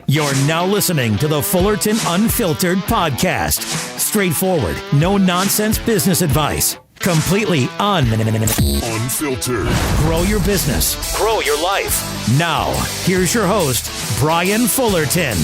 You're now listening to the Fullerton Unfiltered podcast. Straightforward, no nonsense business advice. Completely unfiltered. Grow your business. Grow your life. Now, here's your host, Brian Fullerton.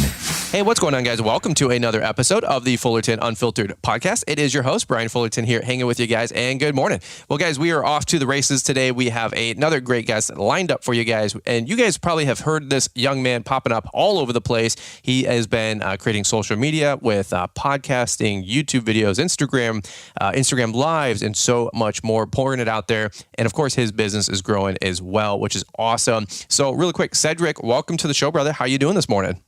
Hey, what's going on, guys? Welcome to another episode of the Fullerton Unfiltered podcast. It is your host, Brian Fullerton, here hanging with you guys, and good morning. Well, guys, we are off to the races today. We have another great guest lined up for you guys, and you guys probably have heard this young man popping up all over the place. He has been creating social media with podcasting, YouTube videos, Instagram Lives, and so much more, pouring it out there. And of course, his business is growing as well, which is awesome. So really quick, Cedric, welcome to the show, brother. How you doing this morning?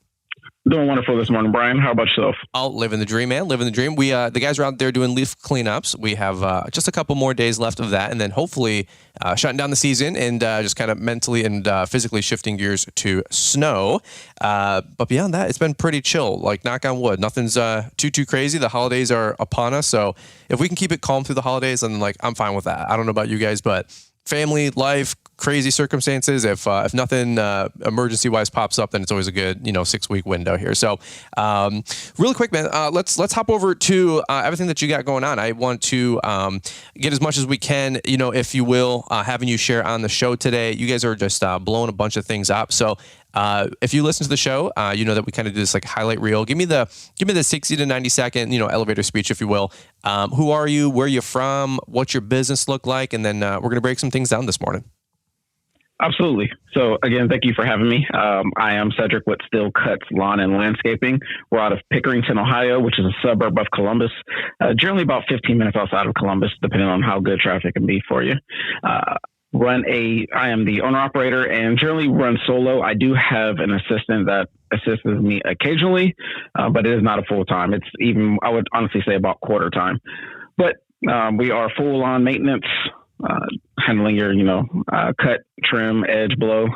Doing wonderful this morning, Brian. How about yourself? Oh, living the dream, man. Living the dream. We, the guys are out there doing leaf cleanups. We have just a couple more days left of that, and then hopefully shutting down the season and just kind of mentally and physically shifting gears to snow. But beyond that, it's been pretty chill. Like, knock on wood, nothing's too crazy. The holidays are upon us, so if we can keep it calm through the holidays, then I'm fine with that. I don't know about you guys, but family, life, crazy circumstances. If nothing emergency wise pops up, then it's always a good 6-week window here. So really quick, man, let's hop over to everything that you got going on. I want to get as much as we can, if you will, having you share on the show today. You guys are just blowing a bunch of things up. So if you listen to the show, you know that we kind of do this highlight reel. Give me the 60 to 90 second, elevator speech, if you will. Who are you? Where are you from? What's your business look like? And then we're going to break some things down this morning. Absolutely. So again, thank you for having me. I am Cedric with Still Cuts Lawn and Landscaping. We're out of Pickerington, Ohio, which is a suburb of Columbus, generally about 15 minutes outside of Columbus, depending on how good traffic can be for you. I am the owner operator and generally run solo. I do have an assistant that assists me occasionally, but it is not a full time. It's even, I would honestly say, about quarter time. But we are full on maintenance, handling your, cut, trim, edge, blow,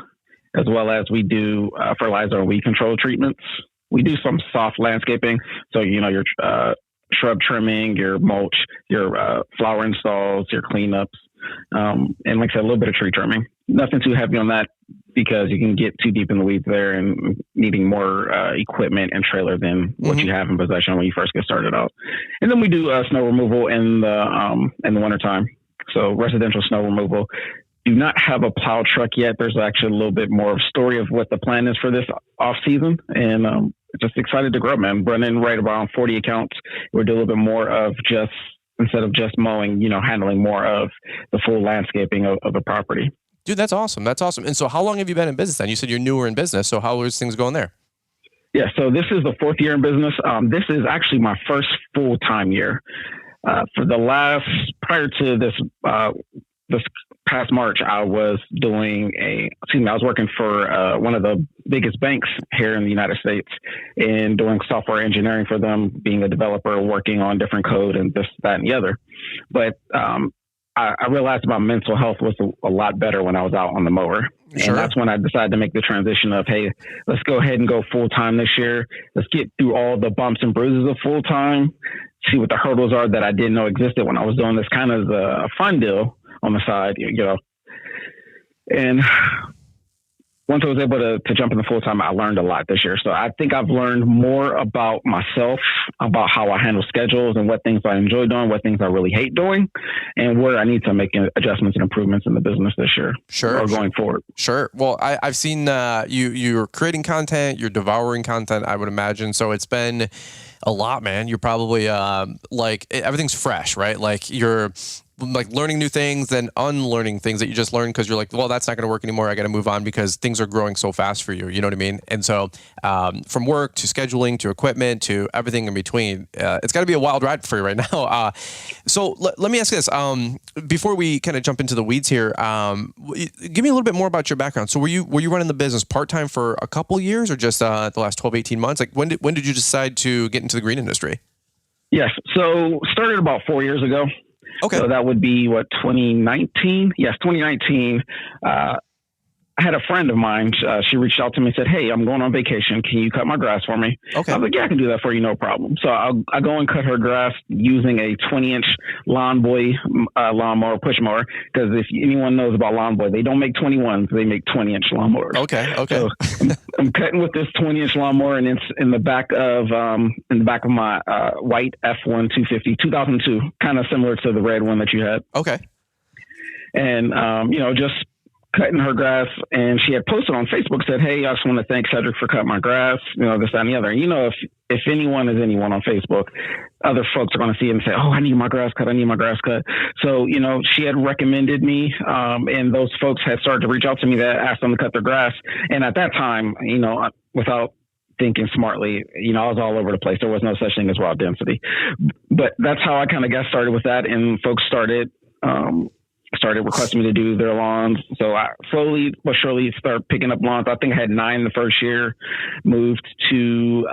as well as we do fertilizer and weed control treatments. We do some soft landscaping. So, your shrub trimming, your mulch, your flower installs, your cleanups, and like I said, a little bit of tree trimming. Nothing too heavy on that because you can get too deep in the weeds there and needing more equipment and trailer than what you have in possession when you first get started out. And then we do snow removal in the wintertime. So residential snow removal. Do not have a plow truck yet. There's actually a little bit more of a story of what the plan is for this off season. And just excited to grow, man. Running right around 40 accounts. We'll do a little bit more of just, instead of just mowing, handling more of the full landscaping of the property. Dude, that's awesome. That's awesome. And so how long have you been in business then? You said you're newer in business. So how is things going there? Yeah. So this is the 4th year in business. This is actually my first full-time year. Prior to this past March, I was working for one of the biggest banks here in the United States and doing software engineering for them, being a developer, working on different code and this, that, and the other. But I realized my mental health was a lot better when I was out on the mower. Sure. And that's when I decided to make the transition of, hey, let's go ahead and go full time this year. Let's get through all the bumps and bruises of full time, see what the hurdles are that I didn't know existed when I was doing this kind of a fun deal on the side, And once I was able to jump into full time, I learned a lot this year. So I think I've learned more about myself, about how I handle schedules and what things I enjoy doing, what things I really hate doing, and where I need to make adjustments and improvements in the business this year. Sure. Or going forward. Sure. Well, I've seen you're creating content, you're devouring content, I would imagine. So it's been a lot, man. You're probably everything's fresh, right? Like you're learning new things, then unlearning things that you just learned because you're like, well, that's not going to work anymore. I got to move on because things are growing so fast for you. You know what I mean? And so from work to scheduling to equipment to everything in between, it's got to be a wild ride for you right now. So let me ask you this. Before we kind of jump into the weeds here, give me a little bit more about your background. So were you running the business part-time for a couple years or just the last 12, 18 months? Like when did you decide to get into the green industry? Yes. So started about 4 years ago. Okay. So that would be 2019? Yes, 2019. I I had a friend of mine. She reached out to me and said, "Hey, I'm going on vacation. Can you cut my grass for me?" Okay. I was like, "Yeah, I can do that for you, no problem." So I go and cut her grass using a 20-inch Lawn Boy lawnmower, push mower. Because if anyone knows about Lawn Boy, they don't make 21s; they make 20-inch lawnmowers. Okay. So I'm cutting with this 20-inch lawnmower, and it's in the back of my white F1 250 2002, kind of similar to the red one that you had. Okay. And just cutting her grass, and she had posted on Facebook, said, "Hey, I just want to thank Cedric for cutting my grass, this, that, and the other." And, if anyone is anyone on Facebook, other folks are going to see it and say, "Oh, I need my grass cut. I need my grass cut." So, she had recommended me, and those folks had started to reach out to me that asked them to cut their grass. And at that time, without thinking smartly, I was all over the place. There was no such thing as raw density, but that's how I kind of got started with that. And folks started requesting me to do their lawns. So I slowly but surely started picking up lawns. I think I had 9 the first year, moved to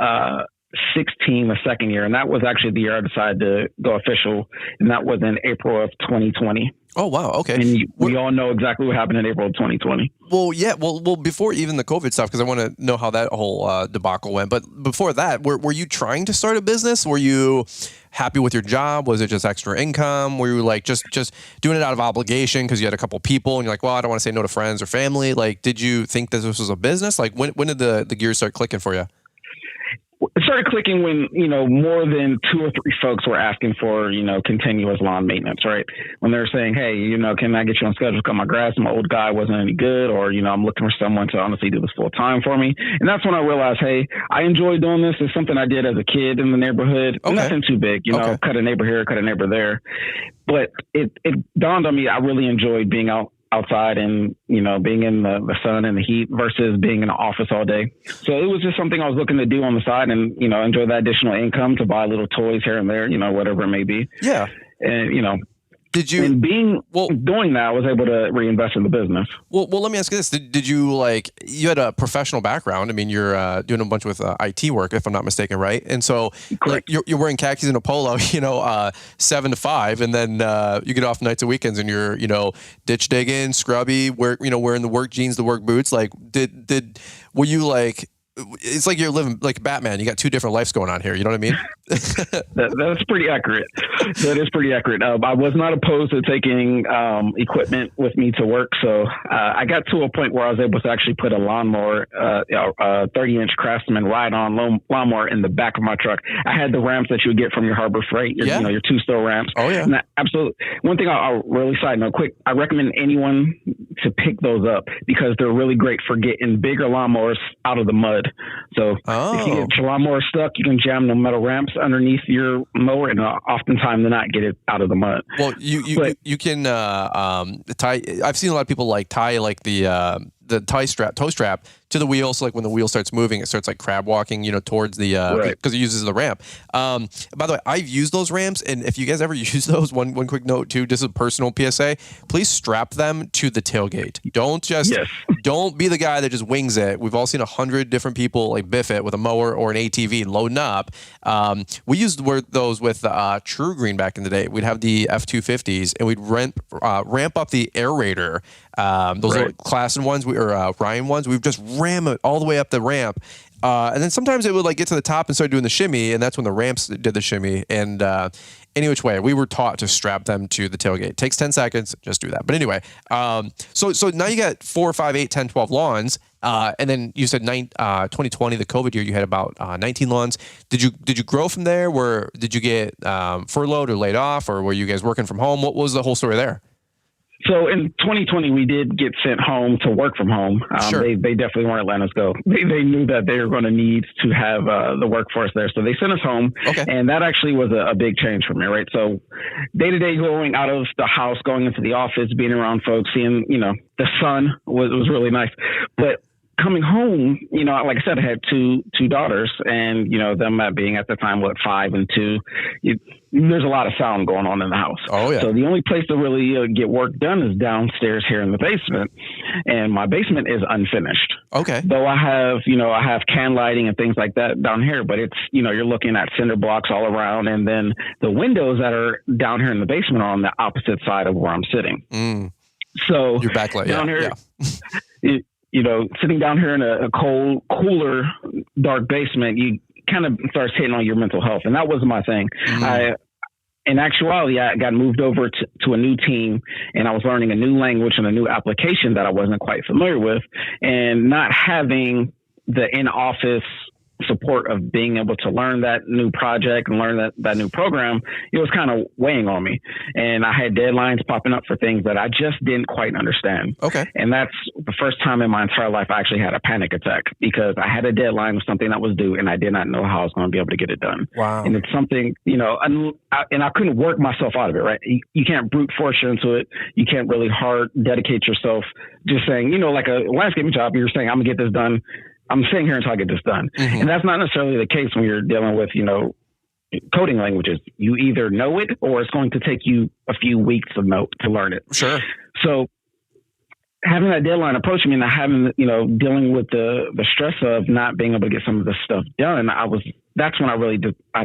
16 the second year. And that was actually the year I decided to go official. And that was in April of 2020. Oh, wow. Okay. And we all know exactly what happened in April of 2020. Well, yeah. Well, before even the COVID stuff, because I want to know how that whole debacle went. But before that, were you trying to start a business? Were you happy with your job? Was it just extra income? Were you like just doing it out of obligation because you had a couple people and you're like, well, I don't want to say no to friends or family? Like, did you think that this was a business? Like, when did the gears start clicking for you? It started clicking when, more than 2 or 3 folks were asking for, continuous lawn maintenance, right? When they were saying, "Hey, can I get you on schedule to cut my grass? My old guy wasn't any good," or, I'm looking for someone to honestly do this full time for me. And that's when I realized, hey, I enjoy doing this. It's something I did as a kid in the neighborhood. Okay. Nothing too big, cut a neighbor here, cut a neighbor there. But it dawned on me, I really enjoyed being outside and, being in the sun and the heat versus being in the office all day. So it was just something I was looking to do on the side and, enjoy that additional income to buy little toys here and there, whatever it may be. Yeah. And, did you doing that, I was able to reinvest in the business. Well, let me ask you this. Did you you had a professional background. I mean, you're doing a bunch with IT work, if I'm not mistaken, right? And so you're wearing khakis and a polo, 7 to 5, and then you get off nights and weekends and you're, ditch digging, scrubby, wearing the work jeans, the work boots. Like, were you like, it's like you're living like Batman. You got 2 different lives going on here. You know what I mean? That's pretty accurate. That is pretty accurate. I was not opposed to taking equipment with me to work. So I got to a point where I was able to actually put a lawnmower, a 30-inch Craftsman ride-on lawnmower in the back of my truck. I had the ramps that you would get from your Harbor Freight, your 2-story ramps. Oh, yeah. Absolutely. One thing I'll really side note quick, I recommend anyone to pick those up because they're really great for getting bigger lawnmowers out of the mud. So if you get your lawnmower stuck, you can jam the metal ramps underneath your mower and oftentimes to not get it out of the mud. Well, you can tie. I've seen a lot of people tie the toe strap to the wheel. So like when the wheel starts moving, it starts like crab walking, towards the, because it uses the ramp. By the way, I've used those ramps. And if you guys ever use those, one quick note too, just a personal PSA, please strap them to the tailgate. Don't be the guy that just wings it. We've all seen 100 different people like biff it with a mower or an ATV loading up. We used those with True Green back in the day. We'd have the F250s and we'd ramp up the aerator. Those little Klassen ones, or Ryan ones, we've just ram it all the way up the ramp. And then sometimes it would get to the top and start doing the shimmy, and that's when the ramps did the shimmy. And any which way, we were taught to strap them to the tailgate. It takes 10 seconds, just do that. But anyway, so now you got 4, 5, 8, 10, 12 lawns. And then you said 2020, the COVID year, you had about 19 lawns. Did you grow from there? Did you get furloughed or laid off, or were you guys working from home? What was the whole story there? So in 2020, we did get sent home to work from home. Sure. They definitely weren't letting us go. They knew that they were going to need to have the workforce there. So they sent us home. Okay. And that actually was a big change for me, right? So day to day going out of the house, going into the office, being around folks, seeing, the sun was really nice. But coming home, like I said, I had two daughters, and, them being at the time, 5 and 2, there's a lot of sound going on in the house. Oh, yeah. So the only place to really get work done is downstairs here in the basement, and my basement is unfinished. Okay. Though I have can lighting and things like that down here, but it's, you're looking at cinder blocks all around, and then the windows that are down here in the basement are on the opposite side of where I'm sitting. Mm. So your backlight down here. Yeah. sitting down here in a cold, cooler, dark basement, you kind of starts hitting on your mental health. And that was my thing. In actuality, I got moved over to a new team, and I was learning a new language and a new application that I wasn't quite familiar with, and not having the in-office support of being able to learn that new project and learn that new program, it was kind of weighing on me. And I had deadlines popping up for things that I just didn't quite understand. Okay. And that's the first time in my entire life I actually had a panic attack, because I had a deadline of something that was due and I did not know how I was going to be able to get it done. Wow. And it's something, and I couldn't work myself out of it, right? You can't brute force into it. You can't really hard dedicate yourself just saying, like a landscaping job, you're saying, I'm gonna get this done. I'm sitting here until I get this done. Mm-hmm. And that's not necessarily the case when you're dealing with, coding languages. You either know it or it's going to take you a few weeks to learn it. Sure. So having that deadline approaching me and having, dealing with the stress of not being able to get some of this stuff done, that's when I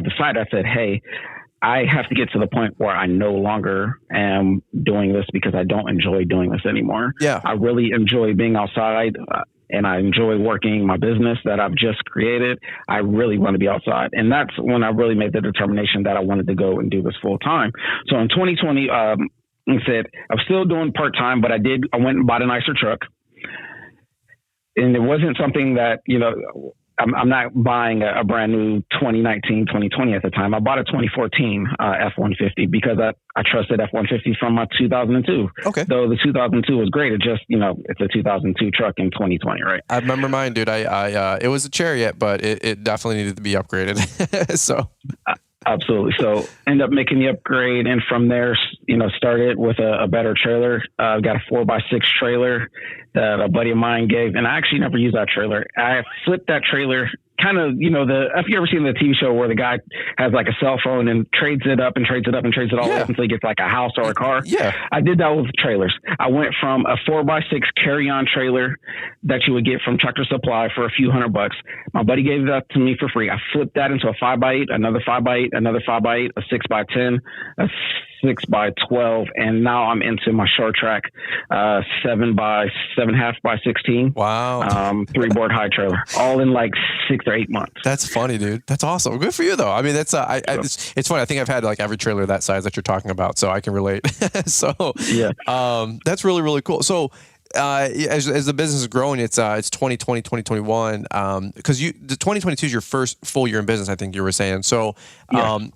decided, I said, hey, I have to get to the point where I no longer am doing this because I don't enjoy doing this anymore. Yeah. I really enjoy being outside. And I enjoy working my business that I've just created. I really want to be outside. And that's when I really made the determination that I wanted to go and do this full time. So in 2020, I said, I'm still doing part-time, but I went and bought a nicer truck. And it wasn't something that, I'm not buying a brand new 2019, 2020 at the time. I bought a 2014 F-150 because I trusted F-150s from my 2002. Okay. Though the 2002 was great. It just, it's a 2002 truck in 2020, right? I remember mine, dude. It was a Chariot, but it definitely needed to be upgraded. So. Absolutely. So end up making the upgrade. And from there, started with a better trailer. Got a 4x6 trailer that a buddy of mine gave. And I actually never used that trailer. I flipped that trailer kind of, if you ever seen the TV show where the guy has like a cell phone and trades it up and trades it up and trades it all up until he gets like a house or a car. Yeah. I did that with trailers. I went from a 4x6 carry-on trailer that you would get from Tractor Supply for a few $100. My buddy gave that to me for free. I flipped that into a 5x8, another 5x8, another 5x8, a 6x10, a 6x12, and now I'm into my short track 7.5x16. Wow. 3-board high trailer, all in like 6 or 8 months. That's funny, dude. That's awesome. Good for you, though. I mean, that's it's funny. I think I've had like every trailer that size that you're talking about, so I can relate. So yeah, that's really, really cool. So as the business is growing, it's 2020, 2021, because the 2022 is your first full year in business, I think you were saying. So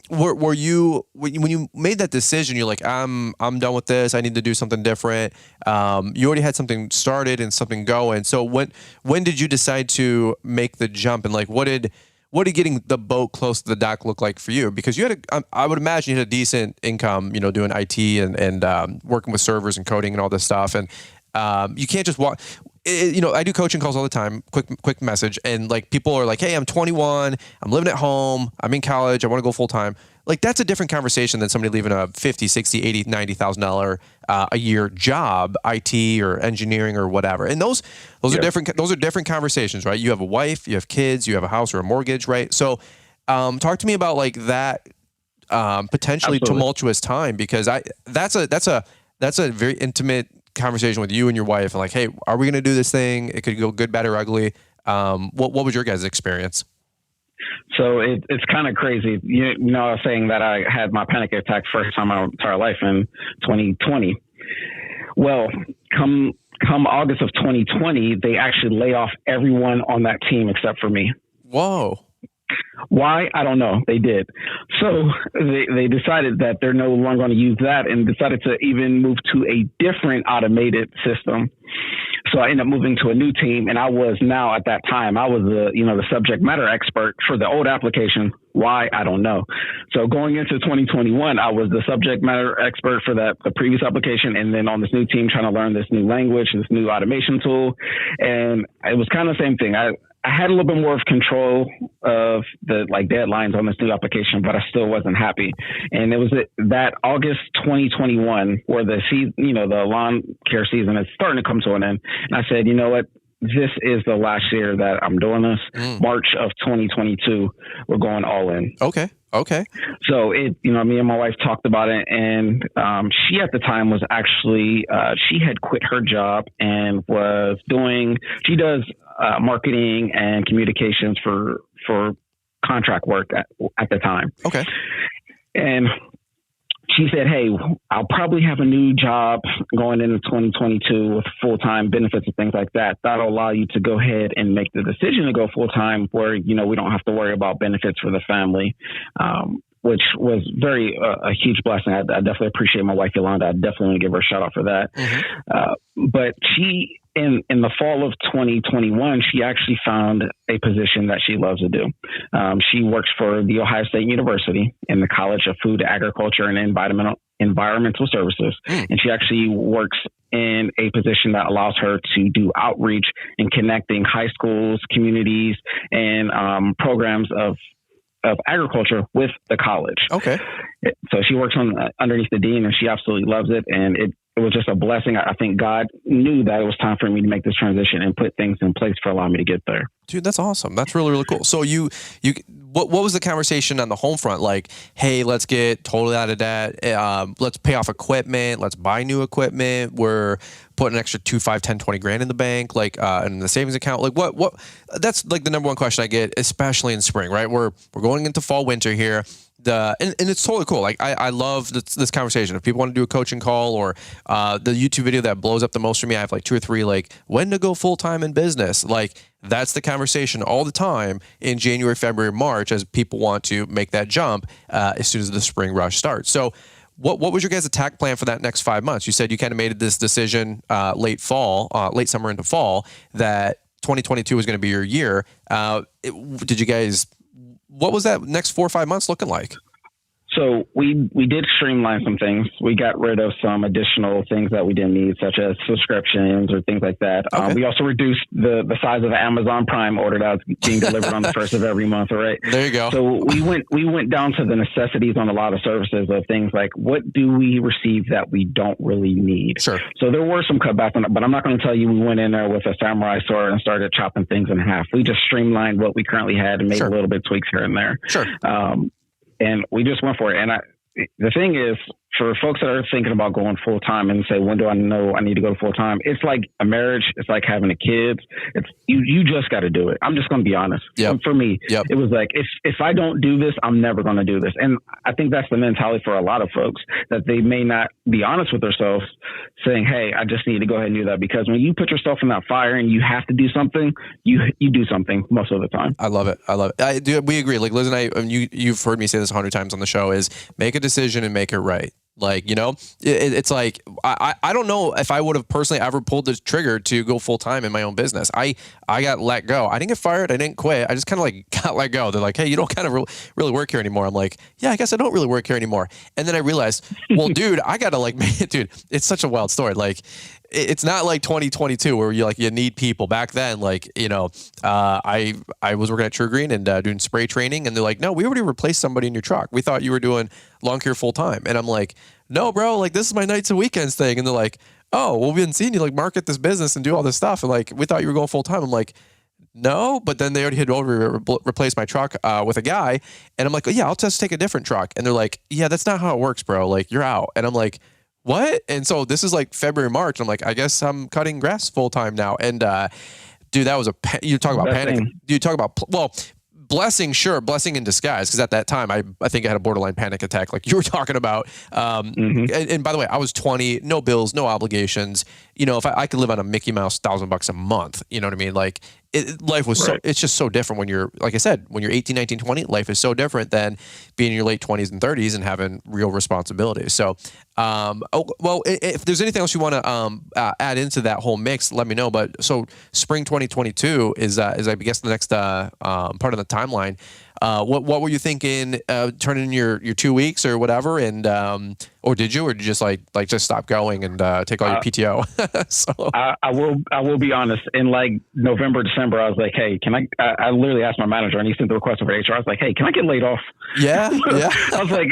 were you, when you made that decision, you're like, I'm done with this, I need to do something different. You already had something started and something going. So when did you decide to make the jump, and like what did getting the boat close to the dock look like for you? Because you had I would imagine you had a decent income, doing IT and working with servers and coding and all this stuff. And you can't just walk. I do coaching calls all the time. Quick message, and like people are like, "Hey, I'm 21. I'm living at home. I'm in college. I want to go full time." Like that's a different conversation than somebody leaving a $50, $60, $80, $90,000 a year job, IT or engineering or whatever. And those are different. Those are different conversations, right? You have a wife, you have kids, you have a house or a mortgage, right? So, talk to me about like that potentially tumultuous time, because that's a very intimate conversation with you and your wife, and like, hey, are we going to do this thing? It could go good, bad, or ugly. What was your guys' experience? So it's kind of crazy. I was saying that I had my panic attack first time in my entire life in 2020. Well, come August of 2020, they actually lay off everyone on that team except for me. Whoa. Why? I don't know. They did. So they decided that they're no longer going to use that, and decided to even move to a different automated system. So I ended up moving to a new team, and I was now at that time, I was the subject matter expert for the old application. Why? I don't know. So going into 2021, I was the subject matter expert for the previous application, and then on this new team trying to learn this new language, this new automation tool. And it was kind of the same thing. I had a little bit more of control of the deadlines on this new application, but I still wasn't happy. And it was that August 2021 where the lawn care season is starting to come to an end. And I said, you know what? this is the last year that I'm doing this. March of 2022, we're going all in. Okay. So me and my wife talked about it, and she at the time was actually she had quit her job and she does marketing and communications for contract work at the time. Okay. And she said, hey, I'll probably have a new job going into 2022 with full-time benefits and things like that. That'll allow you to go ahead and make the decision to go full-time where, we don't have to worry about benefits for the family, which was a huge blessing. I definitely appreciate my wife, Yolanda. I definitely want to give her a shout out for that. But she, in the fall of 2021, she actually found a position that she loves to do. She works for the Ohio State University in the College of Food, Agriculture, and Environmental Services. And she actually works in a position that allows her to do outreach and connecting high schools, communities, and programs of agriculture with the college. Okay. So she works underneath the dean, and she absolutely loves it. And it was just a blessing. I think God knew that it was time for me to make this transition and put things in place for allowing me to get there. Dude, that's awesome. That's really, really cool. So what was the conversation on the home front? Like, hey, let's get totally out of debt. Let's pay off equipment. Let's buy new equipment. We're putting an extra 2, 5, 10, 20 grand in the bank, like in the savings account. Like what, that's like the number one question I get, especially in spring, right? We're going into fall, winter here. And it's totally cool. Like I love this conversation. If people want to do a coaching call or the YouTube video that blows up the most for me, I have like 2 or 3, like when to go full-time in business. Like that's the conversation all the time in January, February, March, as people want to make that jump as soon as the spring rush starts. So what was your guys' attack plan for that next 5 months? You said you kind of made this decision late summer into fall, that 2022 was going to be your year. What was that next 4 or 5 months looking like? So we did streamline some things. We got rid of some additional things that we didn't need, such as subscriptions or things like that. Okay. We also reduced the size of the Amazon Prime order that was being delivered on the first of every month. Right. There you go. So we went down to the necessities on a lot of services of things like, what do we receive that we don't really need? Sure. So there were some cutbacks on it, but I'm not going to tell you we went in there with a samurai sword and started chopping things in half. We just streamlined what we currently had and made a little bit of tweaks here and there. Sure. And we just went for it. And the thing is, for folks that are thinking about going full time and say, when do I know I need to go full time? It's like a marriage. It's like having a kid. It's you just got to do it. I'm just going to be honest. Yep. For me, it was like, if I don't do this, I'm never going to do this. And I think that's the mentality for a lot of folks, that they may not be honest with themselves, saying, hey, I just need to go ahead and do that. Because when you put yourself in that fire and you have to do something, you do something most of the time. I love it. We agree. Like Liz and I, you've heard me say this 100 times on the show, is make a decision and make it right. Like, it's like, I don't know if I would have personally ever pulled the trigger to go full time in my own business. I got let go. I didn't get fired. I didn't quit. I just kind of like got let go. They're like, hey, you don't kind of really work here anymore. I'm like, yeah, I guess I don't really work here anymore. And then I realized, well, dude, I got to dude, it's such a wild story. Like, it's not like 2022 where you need people. Back then, I was working at True Green and doing spray training, and they're like, no, we already replaced somebody in your truck. We thought you were doing lawn care full time. And I'm like, no, bro, like this is my nights and weekends thing. And they're like, oh, well, we've been seeing you like market this business and do all this stuff. And like, we thought you were going full time. I'm like, no, but then they already had replaced my truck with a guy. And I'm like, oh, yeah, I'll just take a different truck. And they're like, yeah, that's not how it works, bro. Like, you're out. And I'm like, what? And so this is like February, March. I'm like, I guess I'm cutting grass full time now. And dude, that was you talk about panic. You talk about, blessing in disguise. Because at that time, I think I had a borderline panic attack, like you were talking about. And by the way, I was 20, no bills, no obligations. If I could live on a Mickey Mouse $1,000 a month, you know what I mean? Like life was it's just so different when you're, like I said, when you're 18, 19, 20, life is so different than being in your late 20s and 30s and having real responsibilities. So, if there's anything else you want to add into that whole mix, let me know. But so spring 2022 is I guess the next part of the timeline. What were you thinking? Turning in your 2 weeks or whatever, and Or did you just just stop going and take all your PTO? So I will be honest. In like November, December, I was like, hey, can I literally asked my manager, and he sent the request over HR. I was like, hey, can I get laid off? Yeah. I was like,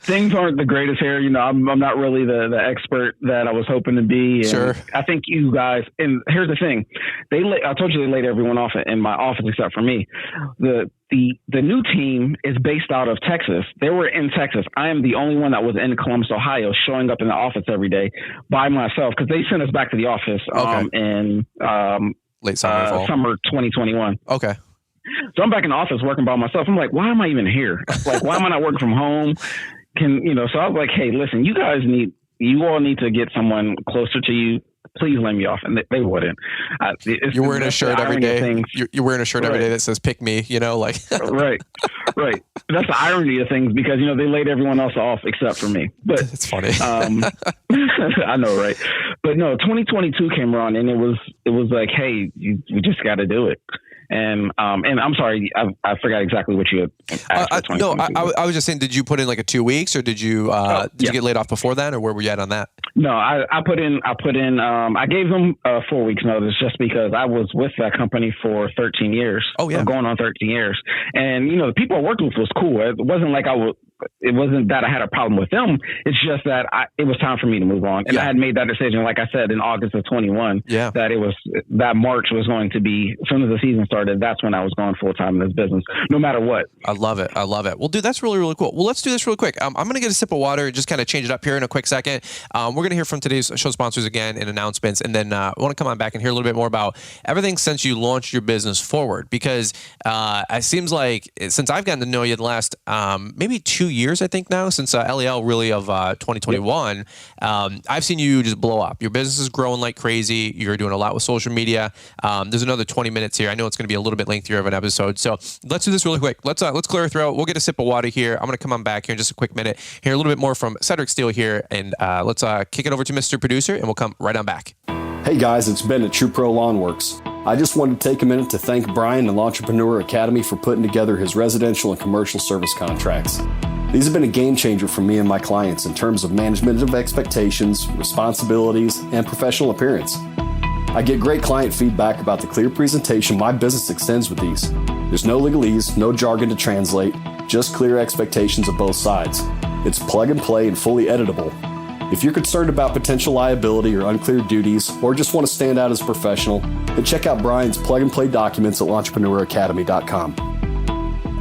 things aren't the greatest here. You know, I'm not really the expert that I was hoping to be. And sure. I think you guys, and here's the thing, I told you they laid everyone off in my office except for me. The new team is based out of Texas. They were in Texas. I am the only one that was in Columbus, Ohio, showing up in the office every day by myself because they sent us back to the office in late summer, summer 2021. Okay. So I'm back in the office working by myself. I'm like, why am I even here? Like, why am I not working from home? So I was like, hey, listen, you all need to get someone closer to you. Please lay me off. And they wouldn't. You're wearing a shirt every day. You're wearing a shirt every day that says pick me, like. Right. That's the irony of things because, they laid everyone else off except for me. But it's funny. I know, right? But no, 2022 came around and it was like, hey, we just got to do it. And I'm sorry, I forgot exactly what you had asked. No, I was just saying, did you put in like a 2 weeks or did you you get laid off before that or where were you at on that? No, I gave them 4 weeks notice just because I was with that company for 13 years. Oh yeah. Going on 13 years. And, the people I worked with was cool. It wasn't like it wasn't that I had a problem with them. It's just that it was time for me to move on. And I had made that decision, like I said, in August of 21, that March was going to be, as soon as the season started, that's when I was going full time in this business, no matter what. I love it. Well, dude, that's really, really cool. Well, let's do this really quick. I'm going to get a sip of water and just kind of change it up here in a quick second. We're going to hear from today's show sponsors again and announcements. And then I want to come on back and hear a little bit more about everything since you launched your business forward, because it seems like since I've gotten to know you the last maybe 2 years, I think now, since LEL really of 2021, I've seen you just blow up. Your business is growing like crazy. You're doing a lot with social media. There's another 20 minutes here. I know it's going to be a little bit lengthier of an episode. So let's do this really quick. Let's clear our throat. We'll get a sip of water here. I'm going to come on back here in just a quick minute, hear a little bit more from Cedric Steele here, and let's kick it over to Mr. Producer, and we'll come right on back. Hey guys, it's Ben at True Pro Lawn Works. I just wanted to take a minute to thank Brian and Entrepreneurial Academy for putting together his residential and commercial service contracts. These have been a game changer for me and my clients in terms of management of expectations, responsibilities, and professional appearance. I get great client feedback about the clear presentation my business extends with these. There's no legalese, no jargon to translate, just clear expectations of both sides. It's plug and play and fully editable. If you're concerned about potential liability or unclear duties, or just want to stand out as a professional, then check out Brian's plug and play documents at entrepreneuracademy.com.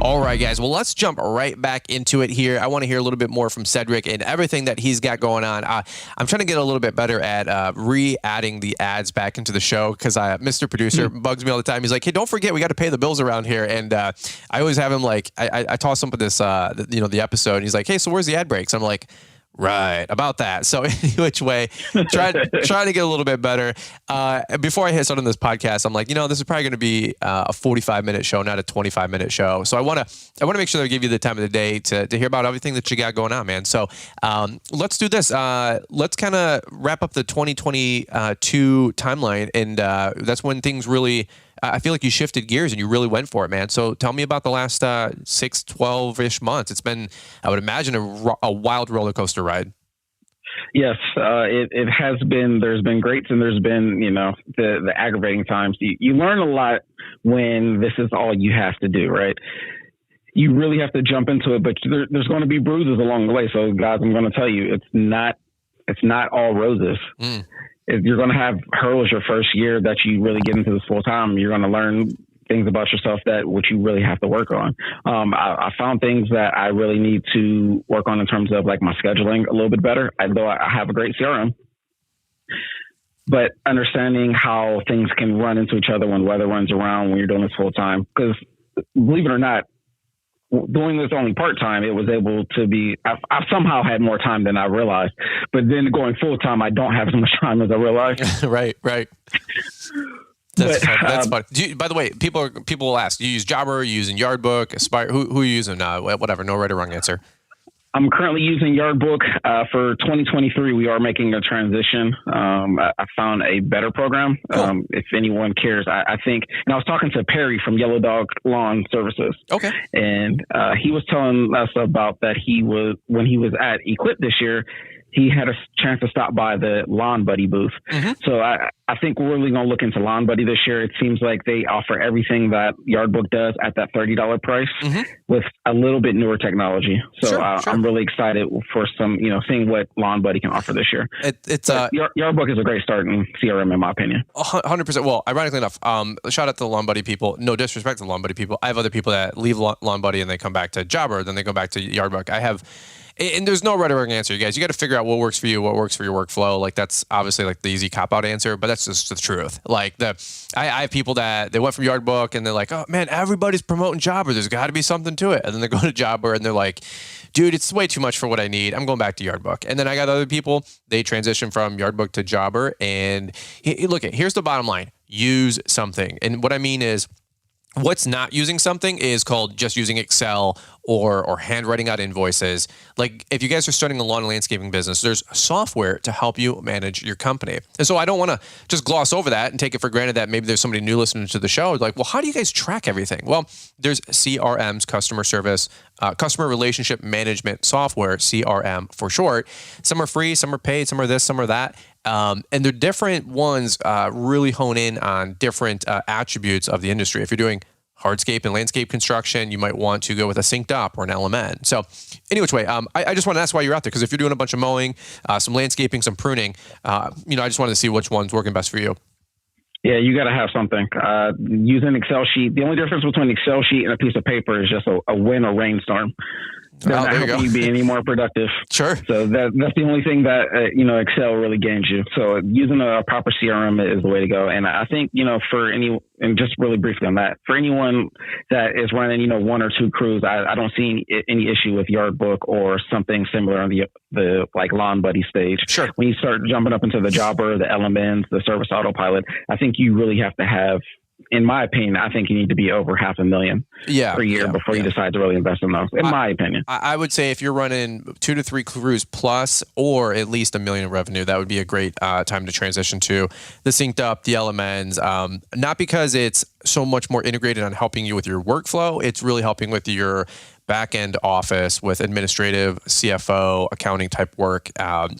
All right, guys. Well, let's jump right back into it here. I want to hear a little bit more from Cedric and everything that he's got going on. I'm trying to get a little bit better at re-adding the ads back into the show because Mr. Producer bugs me all the time. He's like, hey, don't forget, we got to pay the bills around here. And I always have him like, I toss him with this, the episode. And he's like, hey, so where's the ad breaks? I'm like, right, about that. So which way, trying to get a little bit better. Before I hit start on this podcast, I'm like, this is probably going to be a 45-minute show, not a 25-minute show. So I want to make sure that I give you the time of the day to hear about everything that you got going on, man. So let's do this. Let's kind of wrap up the 2022 timeline, and that's when things really. I feel like you shifted gears and you really went for it, man. So tell me about the last 6, 12-ish months. It's been, I would imagine, a wild roller coaster ride. Yes, it has been. There's been greats and there's been, the aggravating times. You learn a lot when this is all you have to do, right? You really have to jump into it, but there's going to be bruises along the way. So, guys, I'm going to tell you, it's not all roses. If you're going to have hurdles your first year that you really get into this full time, you're going to learn things about yourself which you really have to work on. I found things that I really need to work on in terms of like my scheduling a little bit better, although I have a great CRM, but understanding how things can run into each other when weather runs around when you're doing this full time. Because believe it or not, doing this only part-time, it was able to be, I've somehow had more time than I realized, but then going full-time, I don't have as much time as I realized. Right. That's fun. By the way, people will ask, do you use Jobber, are you using Yardbook, Aspire, who are you using? Whatever, no right or wrong answer. I'm currently using Yardbook. For 2023, we are making a transition. I found a better program. Cool. If anyone cares, I think, and I was talking to Perry from Yellow Dog Lawn Services. Okay. And he was telling us about that when he was at Equip this year, he had a chance to stop by the Lawn Buddy booth. Mm-hmm. So I think we're really going to look into Lawn Buddy this year. It seems like they offer everything that Yardbook does at that $30 price with a little bit newer technology. So Sure. I'm really excited for some, seeing what Lawn Buddy can offer this year. Yardbook is a great start in CRM, in my opinion. 100%. Well, ironically enough, shout out to the Lawn Buddy people. No disrespect to the Lawn Buddy people. I have other people that leave Lawn Buddy and they come back to Jobber, then they go back to Yardbook. And there's no right or wrong answer, you guys. You got to figure out what works for you, what works for your workflow. Like, that's obviously like the easy cop-out answer, but that's just the truth. Like, I have people that they went from Yardbook and they're like, oh man, everybody's promoting Jobber. There's got to be something to it. And then they go to Jobber and they're like, dude, it's way too much for what I need. I'm going back to Yardbook. And then I got other people, they transition from Yardbook to Jobber. And here's the bottom line. Use something. And what I mean is, what's not using something is called just using Excel or handwriting out invoices. Like, if you guys are starting a lawn and landscaping business, there's software to help you manage your company. And so I don't want to just gloss over that and take it for granted that maybe there's somebody new listening to the show. Like, well, how do you guys track everything? Well, there's CRMs, customer relationship management software, CRM for short. Some are free, some are paid, some are this, some are that. And they're different ones really hone in on different attributes of the industry. If you're doing hardscape and landscape construction, you might want to go with a synced up or an LMN. So any which way, I just want to ask why you're out there, because if you're doing a bunch of mowing, some landscaping, some pruning, I just wanted to see which one's working best for you. Yeah, you got to have something. Use an Excel sheet. The only difference between an Excel sheet and a piece of paper is just a wind or rainstorm. They're not helping you be any more productive. Sure. So that's the only thing that, Excel really gains you. So using a proper CRM is the way to go. And I think, and just really briefly on that, for anyone that is running, one or two crews, I don't see any issue with Yardbook or something similar on the like Lawn Buddy stage. Sure. When you start jumping up into the Jobber, the LMNs, the Service Autopilot, I think you really have to have, in my opinion, I think you need to be over $500,000 per year before you decide to really invest in those, in my opinion. I would say if you're running 2 to 3 crews plus, or at least $1 million in revenue, that would be a great time to transition to the synced up, the LMNs. Not because it's so much more integrated on helping you with your workflow. It's really helping with your back-end office with administrative, CFO, accounting type work,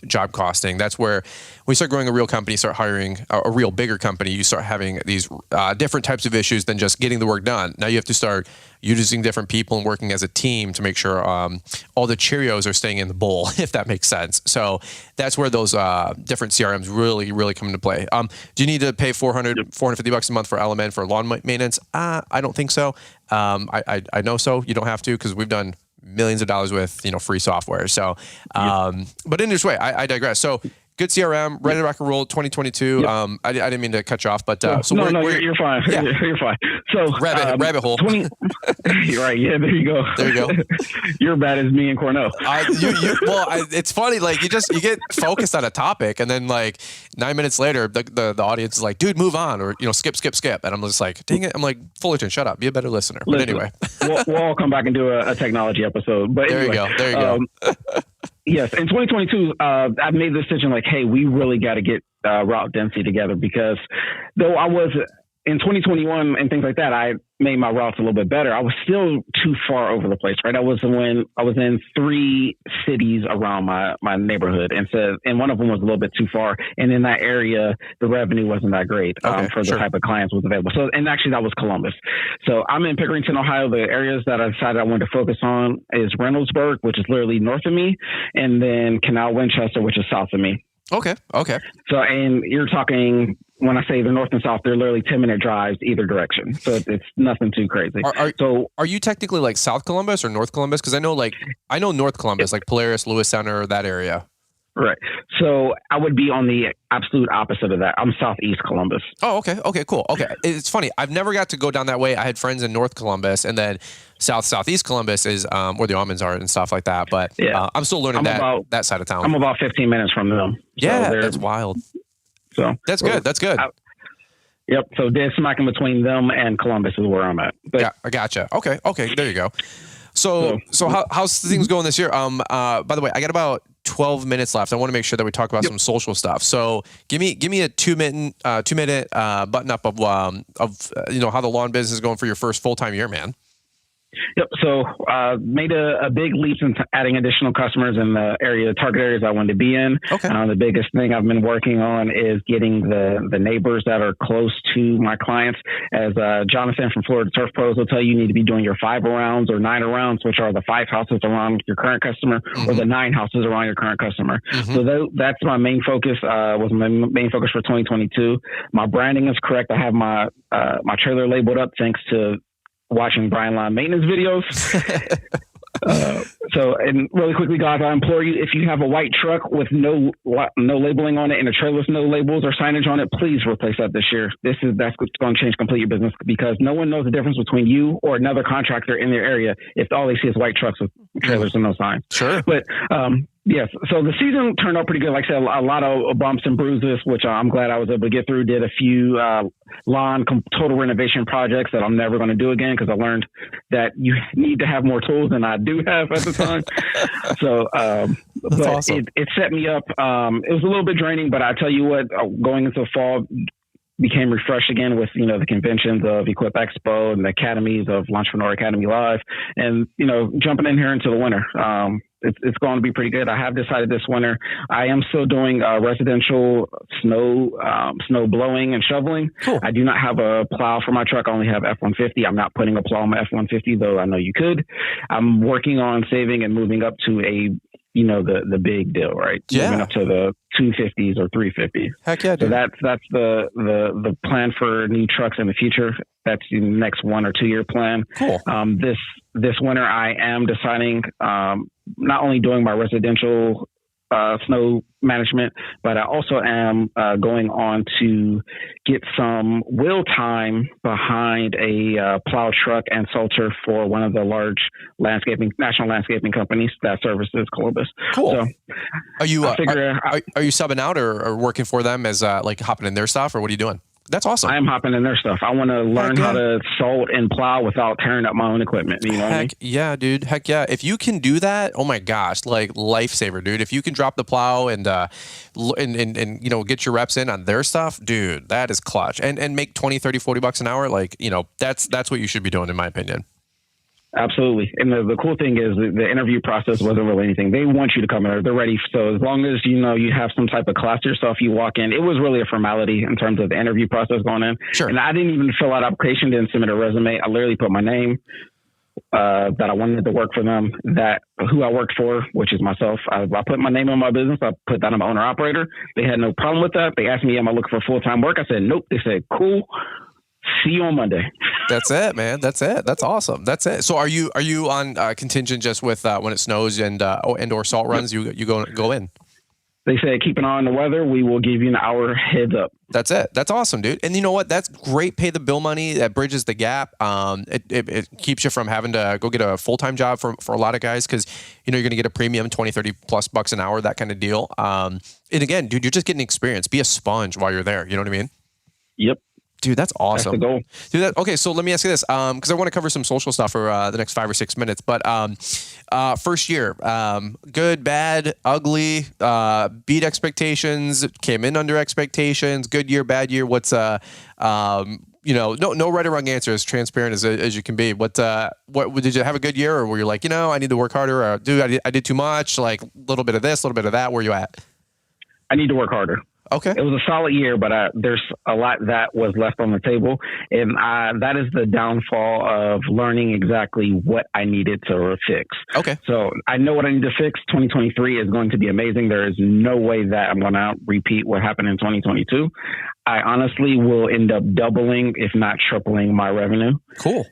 job costing. That's where when you start growing a real company, start hiring a real bigger company, you start having these different types of issues than just getting the work done. Now you have to start using different people and working as a team to make sure all the Cheerios are staying in the bowl, if that makes sense. So that's where those different CRMs really, really come into play. Do you need to pay $450 a month for LMN for lawn maintenance? I don't think so. I know so. You don't have to, because we've done millions of dollars with free software. So, but in this way, I digress. So good CRM, ready to rock and roll 2022. Yep. I didn't mean to cut you off, but you're fine. Yeah. You're fine. So rabbit hole. You're right. Yeah, there you go. There you go. You're bad as me and Cornell. It's funny. Like you get focused on a topic, and then like 9 minutes later, the audience is like, "Dude, move on," or skip. And I'm just like, "Dang it!" I'm like, "Fullerton, shut up. Be a better listener." But anyway, we'll all come back and do a technology episode. But there anyway, you go. Yes, in 2022, I've made the decision like, hey, we really got to get route density together, because though I was in 2021 and things like that, I made my routes a little bit better. I was still too far over the place, right? I was in 3 cities around my neighborhood, and one of them was a little bit too far. And in that area, the revenue wasn't that great for the type of clients was available. So, and actually that was Columbus. So I'm in Pickerington, Ohio. The areas that I decided I wanted to focus on is Reynoldsburg, which is literally north of me, and then Canal Winchester, which is south of me. Okay. So, and you're talking, when I say the north and south, they're literally 10-minute drives either direction. So it's nothing too crazy. Are you technically like South Columbus or North Columbus? Because I know North Columbus, like Polaris, Lewis Center, that area. Right. So I would be on the absolute opposite of that. I'm Southeast Columbus. Oh, okay. Okay, cool. Okay. It's funny. I've never got to go down that way. I had friends in North Columbus, and then Southeast Columbus is where the Owens are and stuff like that. But I'm still learning that side of town. I'm about 15 minutes from them. Yeah, that's wild. So that's good. That's good. Yep. So dead smack in between them and Columbus is where I'm at. But I gotcha. Okay. There you go. So how's things going this year? By the way, I got about 12 minutes left. I want to make sure that we talk about some social stuff. So give me a 2-minute button up of how the lawn business is going for your first full-time year, man. Yep. So made a big leap into adding additional customers in the target areas I wanted to be in. Okay. The biggest thing I've been working on is getting the neighbors that are close to my clients. As Jonathan from Florida Turf Pros will tell you, you need to be doing your 5 arounds or 9 arounds, which are the 5 houses around your current customer, or the 9 houses around your current customer. So that's my main focus. Was my main focus for 2022. My branding is correct. I have my trailer labeled up thanks to watching Brian Lawn maintenance videos. And really quickly, guys, I implore you, if you have a white truck with no labeling on it and a trailer with no labels or signage on it, please replace that this year. That's going to change complete your business, because no one knows the difference between you or another contractor in their area if all they see is white trucks with trailers and no signs. Sure. But yes, so the season turned out pretty good. Like I said, a lot of bumps and bruises, which I'm glad I was able to get through. Did a few lawn total renovation projects that I'm never going to do again, because I learned that you need to have more tools than I do have at the time. So, but awesome. It set me up. It was a little bit draining, but I tell you what, going into fall became refreshed again with, the conventions of Equip Expo and the academies of Entrepreneurial Academy Live, and, jumping in here into the winter. It's going to be pretty good. I have decided this winter I am still doing residential snow blowing and shoveling. Cool. I do not have a plow for my truck. I only have F-150. I'm not putting a plow on my F-150, though I know you could. I'm working on saving and moving up to the big deal, right? Yeah. Moving up to the 250s or 350s. Heck yeah, dude. So that's the plan for new trucks in the future. That's the next 1 or 2 year plan. Cool. This winter I am deciding, not only doing my residential snow management, but I also am going on to get some wheel time behind a plow truck and salter for one of the large national landscaping companies that services Columbus. Cool. So, are you subbing out or working for them as like hopping in their stuff, or what are you doing? That's awesome. I am hopping in their stuff. I want to learn how to salt and plow without tearing up my own equipment. You know what I mean? Yeah, dude. Heck yeah. If you can do that, oh my gosh, like lifesaver, dude. If you can drop the plow and get your reps in on their stuff, dude, that is clutch. And make 20, 30, 40 bucks an hour, that's what you should be doing, in my opinion. Absolutely. And the cool thing is the interview process wasn't really anything. They want you to come in there. They're ready. So as long as, you have some type of class to yourself, you walk in. It was really a formality in terms of the interview process going in. Sure. And I didn't even fill out application, didn't submit a resume. I literally put my name, that I wanted to work for them, who I worked for, which is myself. I put my name on my business. I put that I'm owner operator. They had no problem with that. They asked me, am I looking for full-time work? I said, nope. They said, cool. See you on Monday. That's it, man. That's it. That's awesome. That's it. So are you on contingent just with when it snows and or salt runs? You go in. They say keep an eye on the weather. We will give you an hour heads up. That's it. That's awesome, dude. And you know what? That's great. Pay the bill money. That bridges the gap. It keeps you from having to go get a full-time job for a lot of guys, because you're going to get a premium 20, 30 plus bucks an hour, that kind of deal. And again, dude, you're just getting experience. Be a sponge while you're there. You know what I mean? Yep. Dude, that's awesome. That's the goal. Dude, okay, so let me ask you this, because I want to cover some social stuff for the next 5 or 6 minutes. But first year, good, bad, ugly, beat expectations, came in under expectations, good year, bad year. What's no right or wrong answer, as transparent as you can be. What did you have a good year, or were you like, I need to work harder, or dude, I did too much, like a little bit of this, a little bit of that? Where you at? I need to work harder. Okay. It was a solid year, but there's a lot that was left on the table. And that is the downfall of learning exactly what I needed to fix. Okay. So I know what I need to fix. 2023 is going to be amazing. There is no way that I'm going to repeat what happened in 2022. I honestly will end up doubling, if not tripling, my revenue. Cool.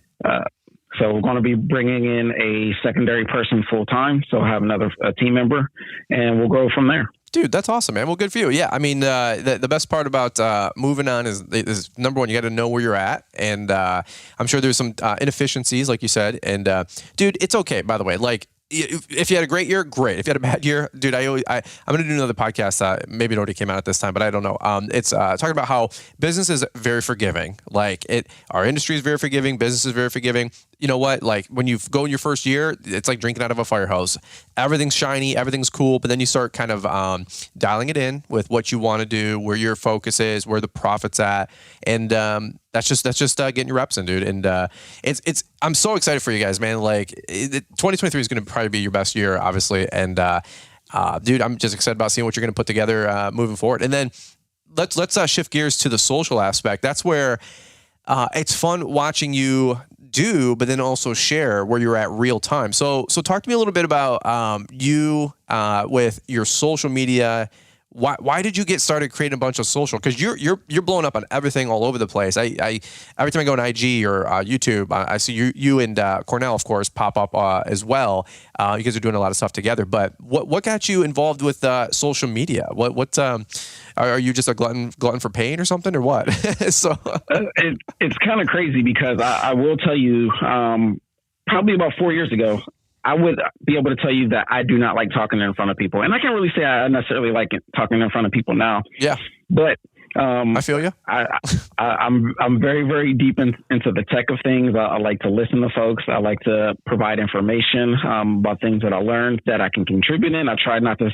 So we're going to be bringing in a secondary person full time. So I have another team member, and we'll go from there. Dude, that's awesome, man. Well, good for you. Yeah, I mean, the best part about moving on is number one, you got to know where you're at, and I'm sure there's some inefficiencies, like you said. And dude, it's okay. By the way, like if you had a great year, great. If you had a bad year, dude, I'm going to do another podcast. Maybe it already came out at this time, but I don't know. It's talking about how business is very forgiving. Like our industry is very forgiving. Business is very forgiving. you know what? Like when you go in your first year, it's like drinking out of a fire hose. Everything's shiny, everything's cool, but then you start kind of dialing it in with what you want to do, where your focus is, where the profit's at, and that's just getting your reps in, dude. And it's I'm so excited for you guys, man. Like 2023 is going to probably be your best year, obviously, and dude, I'm just excited about seeing what you're going to put together moving forward. And then let's shift gears to the social aspect. That's where it's fun watching you do, but then also share where you're at real time. So talk to me a little bit about you with your social media. Why did you get started creating a bunch of social? Because you're blowing up on everything all over the place. I every time I go on IG or YouTube, I see you and Cornell, of course, pop up as well. You guys are doing a lot of stuff together. But what got you involved with social media? What are you just a glutton for pain or something, or what? It's kind of crazy because I will tell you, probably about 4 years ago, I would be able to tell you that I do not like talking in front of people. And I can't really say I necessarily like talking in front of people now. Yeah. But I feel you. I'm very, very deep into the tech of things. I like to listen to folks. I like to provide information about things that I learned that I can contribute in. I try not to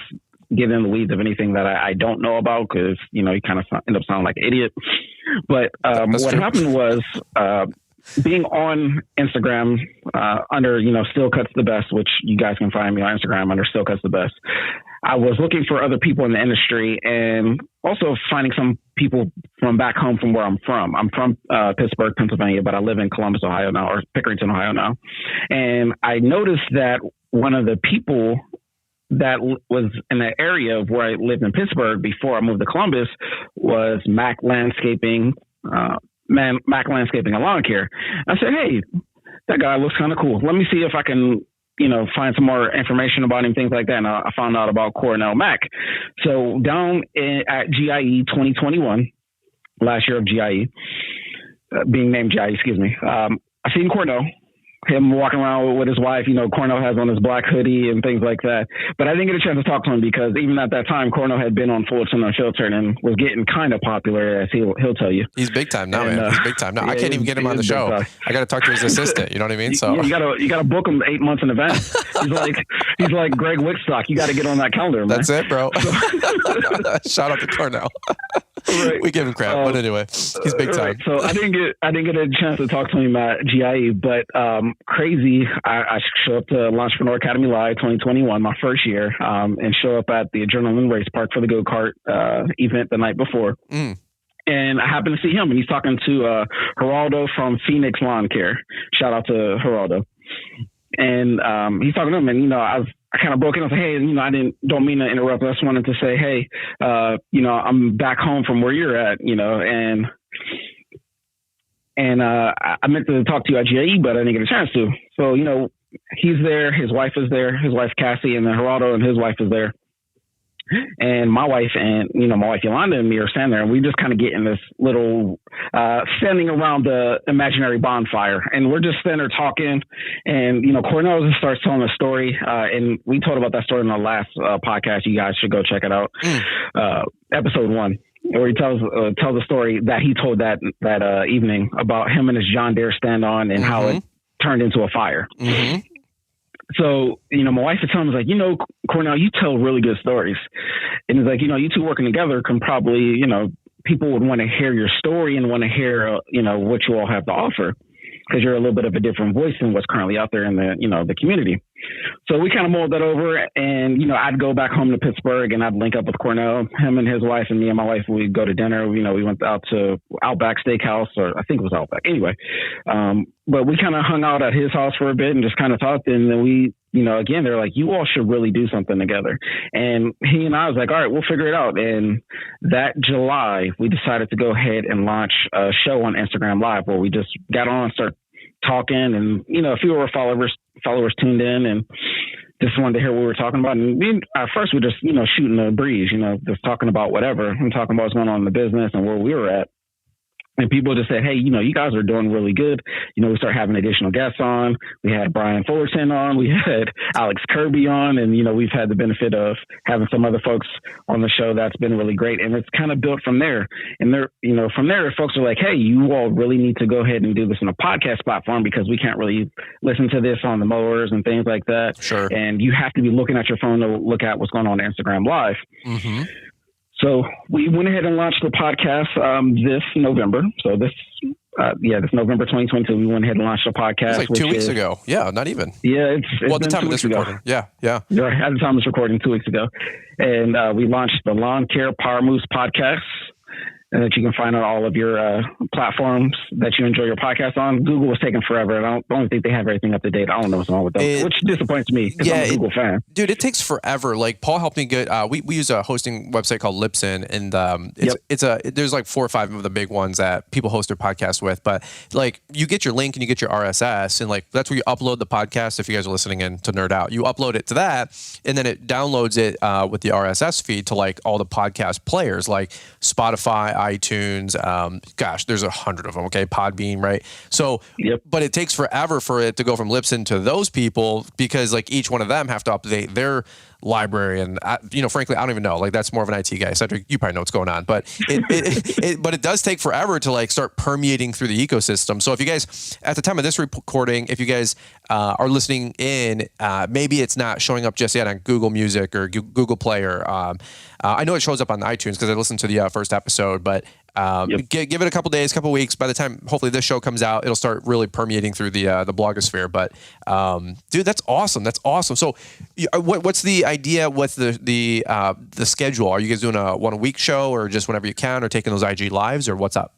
get in the weeds of anything that I don't know about because, you kind of end up sounding like an idiot. But what happened was being on Instagram under, Still Cuts the Best, which you guys can find me on Instagram under Still Cuts the Best. I was looking for other people in the industry and also finding some people from back home from where I'm from. I'm from Pittsburgh, Pennsylvania, but I live in Columbus, Ohio now, or Pickerington, Ohio now. And I noticed that one of the people that was in the area of where I lived in Pittsburgh before I moved to Columbus was Mac Landscaping, Mac Landscaping and Lawn Care. I said, hey, that guy looks kind of cool. Let me see if I can, find some more information about him, things like that. And I found out about Cornell Mac. So down at GIE 2021, last year of GIE, being named GIE, excuse me, I seen Cornell. Him walking around with his wife, Cornell has on his black hoodie and things like that. But I didn't get a chance to talk to him because even at that time, Cornell had been on Fullerton Unfiltered and was getting kind of popular, as he'll tell you. He's big time now, man. He's big time now. Yeah, I can't even get him on the show. I got to talk to his assistant. You know what I mean? So you got to book him 8 months in advance. He's like Greg Wickstock. You got to get on that calendar, man. That's it, bro. Shout out to Cornell. Right. We give him crap, but anyway, he's big time. Right. So I didn't get a chance to talk to him at GIE, but crazy. I show up to Entrepreneurial Academy Live 2021, my first year, and show up at the Adrenaline Race Park for the go-kart event the night before. And I happened to see him, and he's talking to Geraldo from Phoenix Lawn Care. Shout out to Geraldo. And he's talking to him, and I kind of broke in and said, hey, I don't mean to interrupt. I just wanted to say, hey, I'm back home from where you're at, and I meant to talk to you at GIE, but I didn't get a chance to. So, he's there, his wife is there, his wife Cassie, and then Geraldo and his wife is there. And my wife and, my wife Yolanda and me are standing there, and we just kind of get in this little standing around the imaginary bonfire. And we're just standing there talking. And, Cornell just starts telling a story. And we told about that story in the last podcast. You guys should go check it out. Episode 1, where he tells a story that he told that evening about him and his John Deere stand on and how it turned into a fire. So, my wife is telling me, like, Cornell, you tell really good stories. And it's like, you two working together can probably, people would want to hear your story and want to hear, what you all have to offer, because you're a little bit of a different voice than what's currently out there in the, the community. So we kind of mulled that over, and, I'd go back home to Pittsburgh and I'd link up with Cornell, him and his wife, and me and my wife, we'd go to dinner. We went out to Outback Steakhouse, or I think it was Outback. Anyway, but we kind of hung out at his house for a bit and just kind of talked. And then we, again, they're like, you all should really do something together. And he and I was like, all right, we'll figure it out. And that July, we decided to go ahead and launch a show on Instagram Live where we just got on and started talking, and a few of our followers tuned in and just wanted to hear what we were talking about. And at first we just shooting the breeze, just talking about whatever and talking about what's going on in the business and where we were at. And people just said, hey, you guys are doing really good. We start having additional guests on. We had Brian Fullerton on. We had Alex Kirby on. And, we've had the benefit of having some other folks on the show. That's been really great. And it's kind of built from there. And from there, folks are like, hey, you all really need to go ahead and do this on a podcast platform because we can't really listen to this on the mowers and things like that. Sure. And you have to be looking at your phone to look at what's going on Instagram Live. Mm-hmm. So we went ahead and launched the podcast this November. So this November 2022, we went ahead and launched the podcast. It's like 2 weeks ago. Yeah, not even. Yeah, it's at the time of this recording. Yeah. Right, at the time of this recording 2 weeks ago. And we launched the Lawn Care Power Moves podcast that you can find on all of your platforms that you enjoy your podcast on. Google was taking forever, and I don't think they have everything up to date. I don't know what's wrong with them, which disappoints me because I'm a Google fan. Dude, it takes forever. Like Paul helped me get. We use a hosting website called Libsyn, and there's like 4 or 5 of the big ones that people host their podcasts with. But like you get your link and you get your RSS, and like that's where you upload the podcast. If you guys are listening in to Nerd Out, you upload it to that, and then it downloads it with the RSS feed to like all the podcast players like Spotify, iTunes, there's 100 of them. Okay. Podbean, right? So, but it takes forever for it to go from Libsyn to those people because like each one of them have to update their library. And frankly, I don't even know, like that's more of an IT guy. Cedric, you probably know what's going on, but but it does take forever to like start permeating through the ecosystem. So if you guys, at the time of this recording, if you guys are listening in, maybe it's not showing up just yet on Google Music or Google Play or I know it shows up on iTunes because I listened to the first episode, but give it a couple days, couple weeks. By the time hopefully this show comes out, it'll start really permeating through the blogosphere. But dude, that's awesome. That's awesome. So, what's the idea with the schedule? Are you guys doing a 1 a week show, or just whenever you can, or taking those IG lives, or what's up?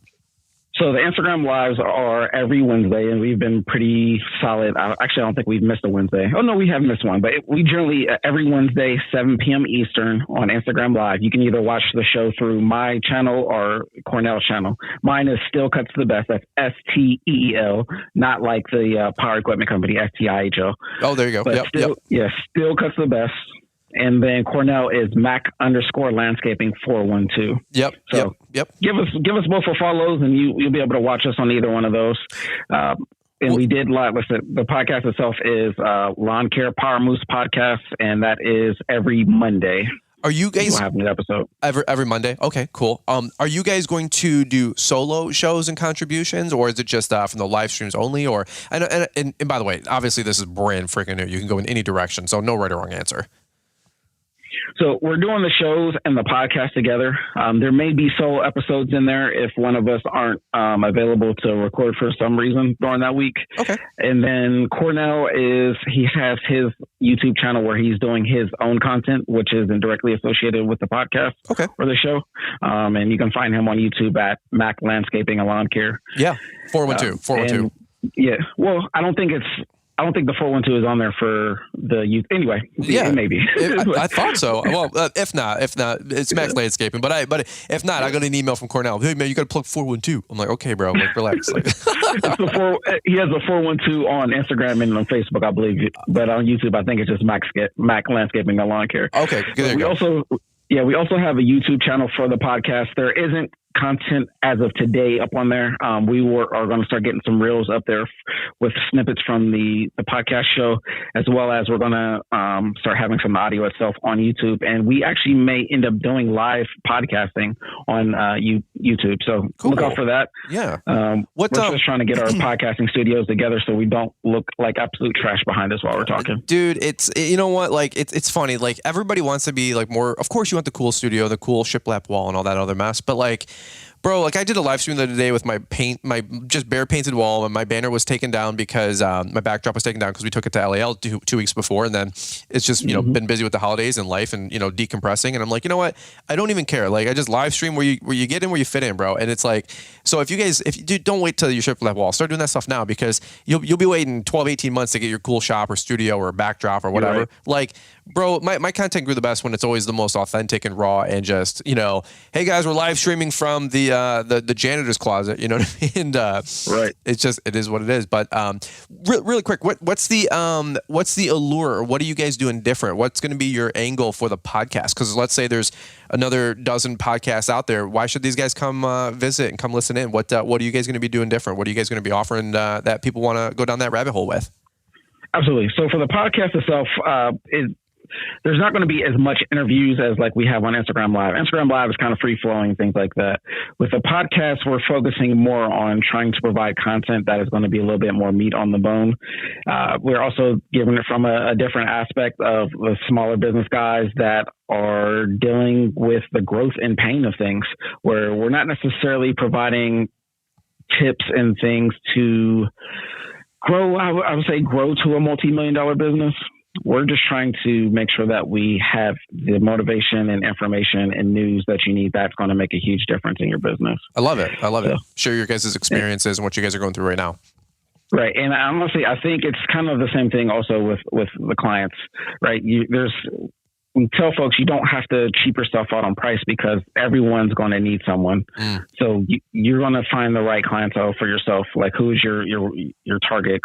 So the Instagram lives are every Wednesday, and we've been pretty solid. Actually, I don't think we've missed a Wednesday. Oh, no, we have missed one. But we generally, every Wednesday, 7 p.m. Eastern on Instagram Live. You can either watch the show through my channel or Cornell's channel. Mine is Still Cuts the Best. That's STEEL, not like the power equipment company, STIHL. Oh, there you go. But Still Cuts the Best. And then Cornell is Mac_landscaping 412. Yep. Give us both a follows, and you'll be able to watch us on either one of those. We did live. Listen, the podcast itself is Lawn Care Power Moose podcast, and that is every Monday. Are you guys we'll have an episode every Monday? Okay, cool. Are you guys going to do solo shows and contributions, or is it just from the live streams only? Or and by the way, obviously this is brand freaking new. You can go in any direction, so no right or wrong answer. So we're doing the shows and the podcast together. There may be solo episodes in there if one of us aren't available to record for some reason during that week. Okay. And then Cornell he has his YouTube channel where he's doing his own content, which isn't directly associated with the podcast or the show. And you can find him on YouTube at Mac Landscaping and Lawn Care. Yeah. 412. Yeah. Well, I don't think the 412 is on there for the youth. Anyway, maybe. I thought so. Well, if not, it's Max Landscaping. But if not, I got an email from Cornell. Hey man, you got to plug 412. I'm like, okay, bro. Like, relax. Like, he has a 412 on Instagram and on Facebook, I believe. But on YouTube, I think it's just Mac Landscaping and Lawn Care. Okay, there you go. We also have a YouTube channel for the podcast. There isn't content as of today up on there. We are going to start getting some reels up there with snippets from the podcast show, as well as we're going to start having some audio itself on YouTube. And we actually may end up doing live podcasting on YouTube. So look out for that. Yeah. We're just trying to get our podcasting studios together so we don't look like absolute trash behind us while we're talking. Dude, you know what? Like, it's funny. Like, everybody wants to be like more, of course you want the cool studio, the cool shiplap wall and all that other mess, but like, bro, like I did a live stream the other day with my just bare painted wall, and my banner was taken down because my backdrop was taken down because we took it to LAL 2 weeks before, and then it's just been busy with the holidays and life and decompressing, and I'm like, you know what, I don't even care. Like I just live stream where you get in where you fit in, bro. And it's like, so if you don't wait till you ship that wall, start doing that stuff now, because you'll be waiting 12-18 months to get your cool shop or studio or backdrop or whatever. Right. Like, Bro, my content grew the best when it's always the most authentic and raw and just, hey guys, we're live streaming from the janitor's closet, you know what I mean? And right. It is what it is. But really quick, what's the allure? What are you guys doing different? What's going to be your angle for the podcast? Because let's say there's another dozen podcasts out there. Why should these guys come visit and come listen in? What are you guys going to be doing different? What are you guys going to be offering that people want to go down that rabbit hole with? Absolutely. So for the podcast itself, there's not going to be as much interviews as like we have on Instagram Live. Instagram Live is kind of free flowing, things like that. With the podcast, we're focusing more on trying to provide content that is going to be a little bit more meat on the bone. We're also giving it from a different aspect of the smaller business guys that are dealing with the growth and pain of things, where we're not necessarily providing tips and things to grow. I would say grow to a multi-million-dollar business. We're just trying to make sure that we have the motivation and information and news that you need that's going to make a huge difference in your business. I love it. Share your guys' experiences and what you guys are going through right now. Right. And honestly, I think it's kind of the same thing also with the clients, right? We tell folks you don't have to cheap yourself out on price because everyone's going to need someone. So you're going to find the right clientele for yourself. Like who is your target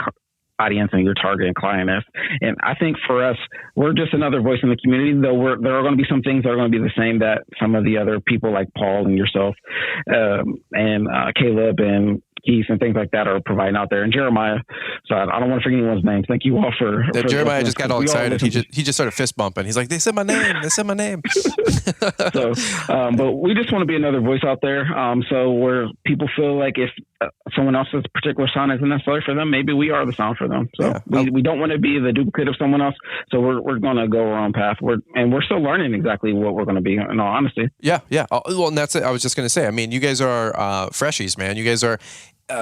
audience and your target client is. And I think for us, we're just another voice in the community, though there are going to be some things that are going to be the same that some of the other people like Paul and yourself and Caleb and Keith and things like that are providing out there, and Jeremiah. So I don't want to forget anyone's names. Thank you all for Jeremiah just got all excited. He just started fist bumping. He's like, they said my name. So, but we just want to be another voice out there. So where people feel like if someone else's particular sound isn't necessary for them, maybe we are the sound for them. So we don't want to be the duplicate of someone else. So we're going to go our own path. We're still learning exactly what we're going to be, in all honesty. Yeah. Well, and that's it. I was just going to say, I mean, you guys are freshies, man. You guys are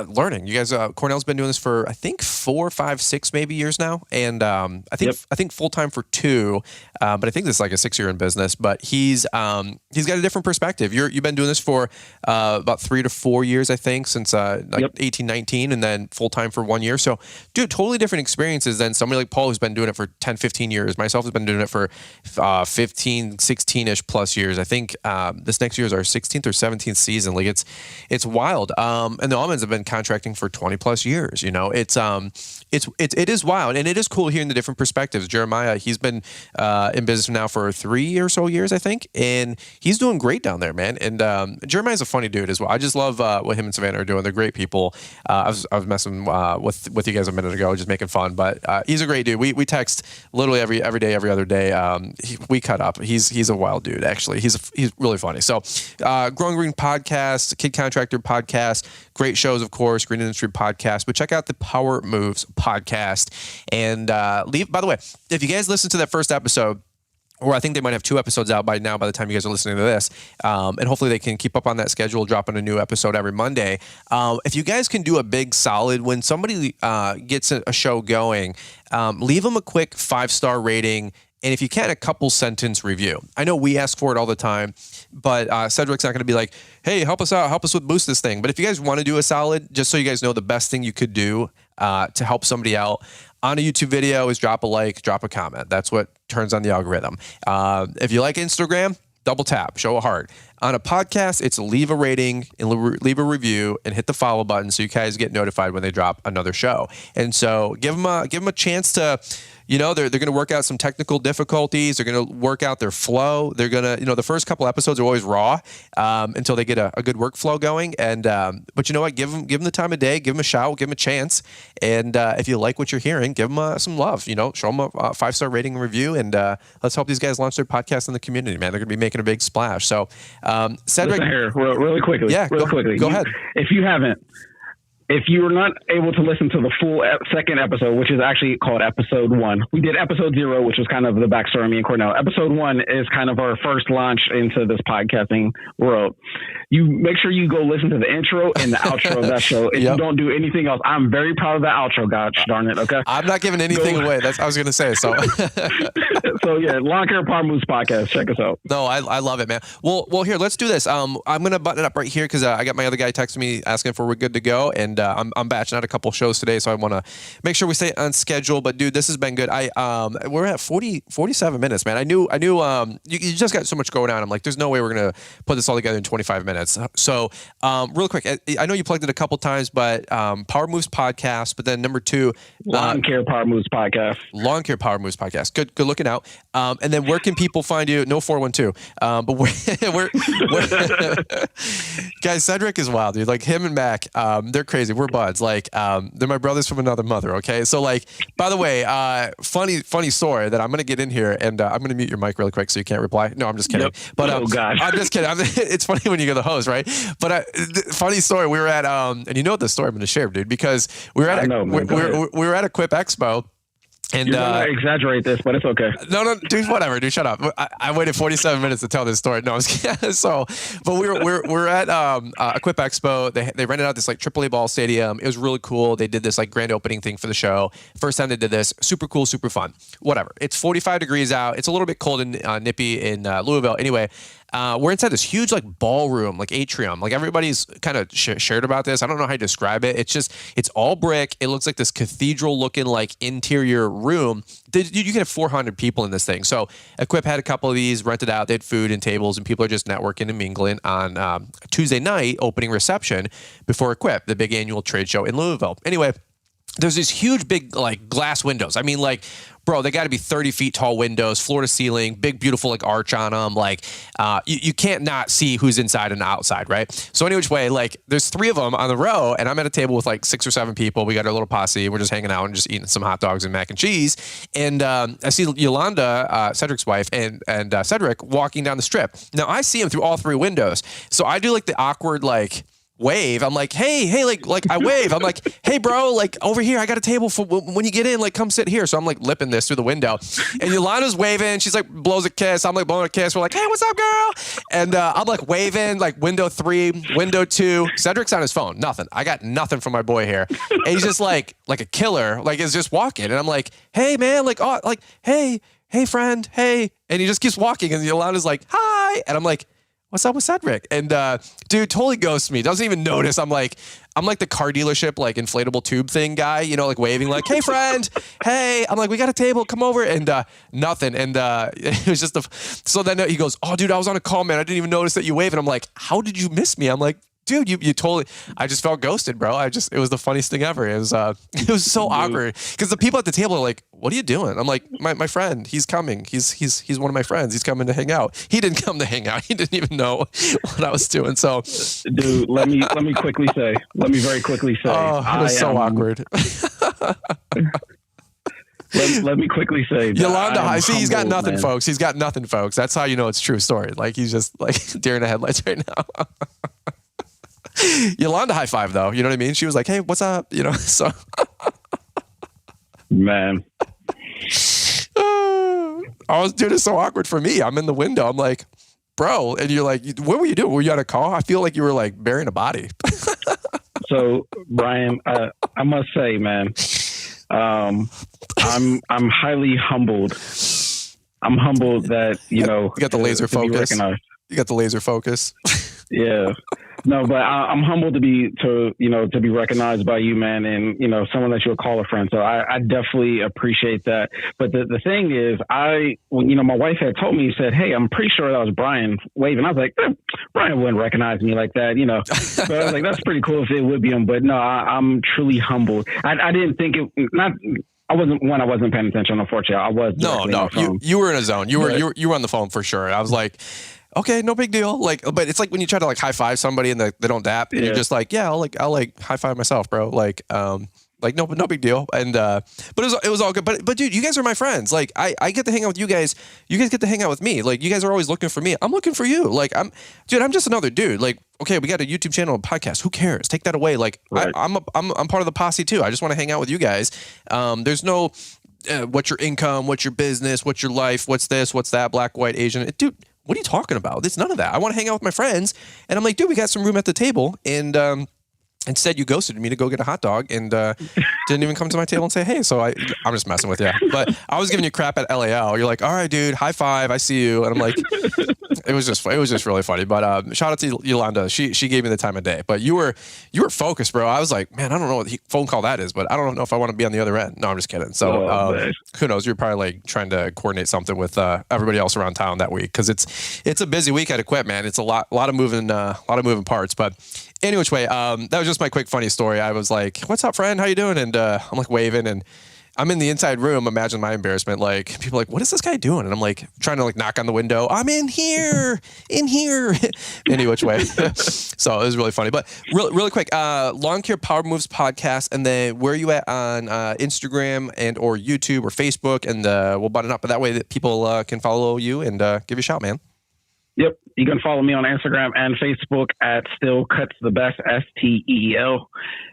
learning. You guys, Cornell's been doing this for I think 4, 5, 6 maybe years now, and I think full time for 2, but I think this is like a 6-year in business. But he's got a different perspective. You've been doing this for about 3 to 4 years, I think, since 18, 19, and then full time for 1 year. So, dude, totally different experiences than somebody like Paul who's been doing it for 10, 15 years. Myself has been doing it for 15, 16-ish plus years. I think this next year is our 16th or 17th season. Like it's wild. And the Owens have been contracting for 20 plus years. You know, it is wild, and it is cool hearing the different perspectives. Jeremiah, he's been in business now for 3 or so years, I think, and he's doing great down there, man. And Jeremiah's a funny dude as well. I just love what him and Savannah are doing. They're great people. I was messing with you guys a minute ago, just making fun, but he's a great dude. We text literally every day, every other day. We cut up. He's a wild dude, actually. He's really funny. So Growing Green podcast, Kid Contractor podcast, great shows, of course, Green Industry podcast, but check out the Power Moves podcast. And by the way, if you guys listen to that first episode, or I think they might have 2 episodes out by now by the time you guys are listening to this, and hopefully they can keep up on that schedule, dropping a new episode every Monday. If you guys can do a big solid, when somebody gets a show going, leave them a quick 5-star rating, and if you can, a couple sentence review. I know we ask for it all the time, but Cedric's not going to be like, hey, help us out, help us with boost this thing. But if you guys want to do a solid, just so you guys know, the best thing you could do to help somebody out on a YouTube video is drop a like, drop a comment. That's what turns on the algorithm. If you like Instagram, double tap, show a heart. On a podcast, it's leave a rating and leave a review and hit the follow button so you guys get notified when they drop another show. And so give them a chance to, they're going to work out some technical difficulties. They're going to work out their flow. They're going to, the first couple episodes are always raw until they get a good workflow going. And but you know what? Give them the time of day. Give them a shout. Give them a chance. And if you like what you're hearing, give them some love. Show them a 5-star rating and review. And let's help these guys launch their podcast in the community, man. They're going to be making a big splash. So, Cedric, listen here, really quickly. Yeah, go ahead. If you were not able to listen to the full second episode, which is actually called episode 1, we did episode 0, which was kind of the backstory of me and Cornell. Episode 1 is kind of our first launch into this podcasting world. You make sure you go listen to the intro and the outro of that show. If you don't do anything else, I'm very proud of that outro, gosh darn it. Okay. I'm not giving anything away. That's what I was going to say. So, so yeah, Lawn Care Power Moves podcast. Check us out. No, I love it, man. Well, here, let's do this. I'm going to button it up right here because I got my other guy texting me asking if we're good to go. And and I'm batching out a couple shows today, so I want to make sure we stay on schedule. But dude, this has been good. We're at 47 minutes, man. I knew you just got so much going on. I'm like, there's no way we're gonna put this all together in 25 minutes. So real quick, I know you plugged it a couple times, but Power Moves podcast. But then number 2, Lawn Care Power Moves podcast. Lawn Care Power Moves podcast. Good looking out. And then where can people find you? No 412. But we're guys, Cedric is wild, dude. Like him and Mac, they're crazy. We're buds. Like they're my brothers from another mother. Okay. So like, by the way, funny story that I'm going to get in here, and I'm going to mute your mic really quick so you can't reply. No, I'm just kidding. Yep. But oh gosh, I'm just kidding. It's funny when you go the host, right? But funny story. We were at and you know the story I'm going to share, dude, because we were at we were at a Quip Expo. And you're gonna exaggerate this, but it's okay. No, dude, whatever, dude, shut up. I waited 47 minutes to tell this story. No, I was kidding. So, but we're at a Quip Expo. They rented out this like AAA ball stadium. It was really cool. They did this like grand opening thing for the show. First time they did this. Super cool, super fun. Whatever. It's 45 degrees out. It's a little bit cold and nippy in Louisville. Anyway. We're inside this huge like ballroom, like atrium. Like everybody's kind of shared about this. I don't know how to describe it. It's all brick. It looks like this cathedral looking like interior room. You can have 400 people in this thing. So Equip had a couple of these rented out. They had food and tables, and people are just networking and mingling on Tuesday night opening reception before Equip, the big annual trade show in Louisville. Anyway, there's these huge, big, like glass windows. I mean, like, bro, they got to be 30 feet tall windows, floor to ceiling, big, beautiful, like arch on them. Like, you can't not see who's inside and outside, right? So any which way, like, there's 3 of them on the row, and I'm at a table with like 6 or 7 people. We got our little posse. We're just hanging out and just eating some hot dogs and mac and cheese. And I see Yolanda, Cedric's wife, and Cedric walking down the strip. Now I see him through all 3 windows. So I do like the awkward, like, wave. I'm like, hey, like I wave. I'm like, hey, bro, like over here, I got a table for when you get in, like come sit here. So I'm like lipping this through the window, and Yolanda's waving. She's like blows a kiss. I'm like blowing a kiss. We're like, hey, what's up, girl? And I'm like waving, like window 3, window 2. Cedric's on his phone. Nothing. I got nothing from my boy here. And he's just like a killer, like is just walking. And I'm like, hey, man, like, oh, like, hey, friend, hey. And he just keeps walking, and Yolanda's like, hi. And I'm like, what's up with Cedric? And dude totally ghosts me. Doesn't even notice. I'm like the car dealership, like inflatable tube thing guy, you know, like waving like, hey friend, hey. I'm like, we got a table, come over. And nothing. And it was just so then he goes, oh dude, I was on a call, man. I didn't even notice that you waved. And I'm like, how did you miss me? I'm like, dude, you totally, I just felt ghosted, bro. It was the funniest thing ever. It was so awkward because the people at the table are like, what are you doing? I'm like, my friend, he's coming. He's one of my friends. He's coming to hang out. He didn't come to hang out. He didn't even know what I was doing. So dude, let me very quickly say, oh, it was so awkward. Let me quickly say, Yolanda, see, he's got nothing, man. folks. He's got nothing, folks. That's how you know it's a true story. Like he's just like deer in the headlights right now. Yolanda high five though, you know what I mean? She was like, hey, what's up? You know, so man. Dude, it's so awkward for me. I'm in the window. I'm like, bro, and you're like, what were you doing? Were you on a call? I feel like you were like burying a body. So Brian, I must say, man, I'm highly humbled. I'm humbled that, you know, you got the laser focus. You got the laser focus. Yeah. No, but I'm humbled to be recognized by you, man, and, you know, someone that you'll call a friend. So I definitely appreciate that. But the thing is, when, you know, my wife had told me, said, hey, I'm pretty sure that was Brian waving. I was like, Brian wouldn't recognize me like that, you know. But I was like, that's pretty cool if it would be him. But no, I'm truly humbled. I didn't think I wasn't paying attention, unfortunately. I was. No. You were in a zone. You were on the phone for sure. I was like, okay, no big deal. Like, but it's like when you try to like high five somebody and they don't dap, and you're just like, yeah, I'll high five myself, bro. Like no big deal. And but it was all good. But dude, you guys are my friends. Like I get to hang out with you guys. You guys get to hang out with me. Like you guys are always looking for me. I'm looking for you. Like I'm just another dude. Like, okay, we got a YouTube channel and podcast. Who cares? Take that away. Like right. I'm part of the posse too. I just want to hang out with you guys. There's no what's your income, what's your business, what's your life, what's this, what's that, black, white, Asian. Dude, what are you talking about? It's none of that. I want to hang out with my friends. And I'm like, dude, we got some room at the table. And instead you ghosted me to go get a hot dog and didn't even come to my table and say, hey. So I'm just messing with you. But I was giving you crap at LAL. You're like, all right, dude, high five. I see you. And I'm like, it was just really funny. But shout out to Yolanda. She gave me the time of day. But you were focused, bro. I was like, man, I don't know what the phone call that is, but I don't know if I want to be on the other end. No, I'm just kidding. So who knows? You're probably like trying to coordinate something with everybody else around town that week, because it's a busy week at Equip, man. It's a lot of moving parts. But anyway, that was just my quick funny story. I was like, "What's up, friend? How you doing?" And I'm like waving, and I'm in the inside room. Imagine my embarrassment. Like, people are like, what is this guy doing? And I'm like trying to like knock on the window. I'm in here. Any which way. So it was really funny. But really quick, Lawn Care Power Moves podcast. And then where are you at on Instagram and or YouTube or Facebook? And we'll button up. But that way that people can follow you and give you a shout, man. Yep. You can follow me on Instagram and Facebook at Still Cuts the Best, STEEL.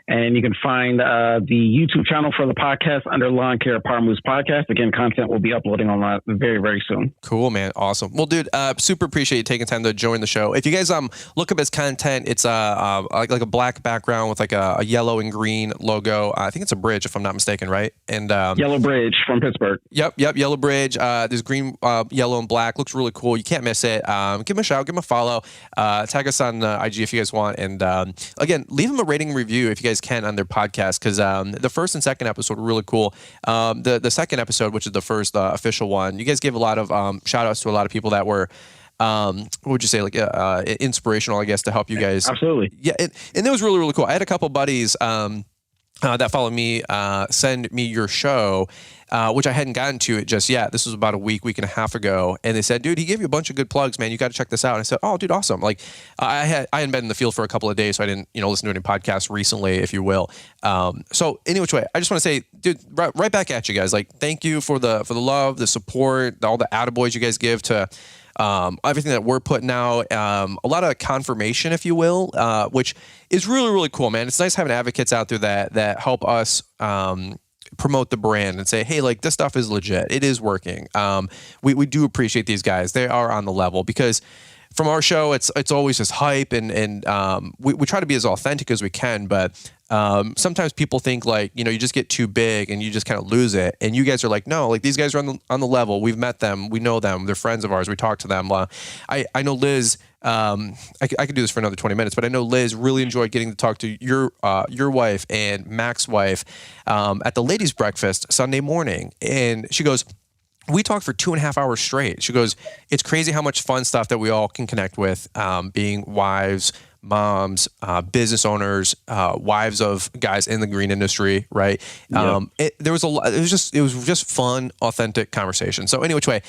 And you can find the YouTube channel for the podcast under Lawn Care Power Moves Podcast. Again, content will be uploading on that very, very soon. Cool, man. Awesome. Well, dude, super appreciate you taking time to join the show. If you guys look up his content, it's like a black background with like a yellow and green logo. I think it's a bridge, if I'm not mistaken, right? And Yellow Bridge from Pittsburgh. Yep. Yellow Bridge. There's green, yellow, and black. Looks really cool. You can't miss it. Give him a shout. Give him a follow. Tag us on IG if you guys want. And again, leave him a rating and review if you guys can on their podcast, because the first and second episode were really cool. The second episode, which is the first official one, you guys gave a lot of shout outs to a lot of people that were what would you say, like inspirational, I guess, to help you guys. Absolutely. Yeah, and it was really, really cool. I had a couple buddies that follow me send me your show, which I hadn't gotten to it just yet. This was about a week and a half ago, and they said, "Dude, he gave you a bunch of good plugs, man. You got to check this out." And I said, "Oh, dude, awesome!" Like, I hadn't been in the field for a couple of days, so I didn't listen to any podcasts recently, if you will. So any which way, I just want to say, dude, right back at you guys. Like, thank you for the love, the support, all the attaboys you guys give to everything that we're putting out, a lot of confirmation, if you will, which is really, really cool, man. It's nice having advocates out there that help us promote the brand and say, hey, like, this stuff is legit. It is working. We do appreciate these guys. They are on the level, because from our show, it's always just hype, and we try to be as authentic as we can, but sometimes people think like, you just get too big and you just kind of lose it. And you guys are like, no, like, these guys are on the level. We've met them. We know them. They're friends of ours. We talk to them. I know Liz, I could do this for another 20 minutes, but I know Liz really enjoyed getting to talk to your wife and Mac's wife at the ladies' breakfast Sunday morning. And she goes, we talked for 2.5 hours straight. She goes, it's crazy how much fun stuff that we all can connect with, being wives, moms, business owners, wives of guys in the green industry, right? Yep. It was just fun, authentic conversation. So any which way,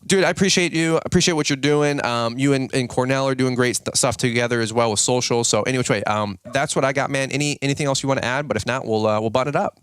dude, I appreciate you. I appreciate what you're doing. You and Cornell are doing great stuff together as well with social. So any which way, that's what I got, man. Anything else you want to add? But if not, we'll button it up.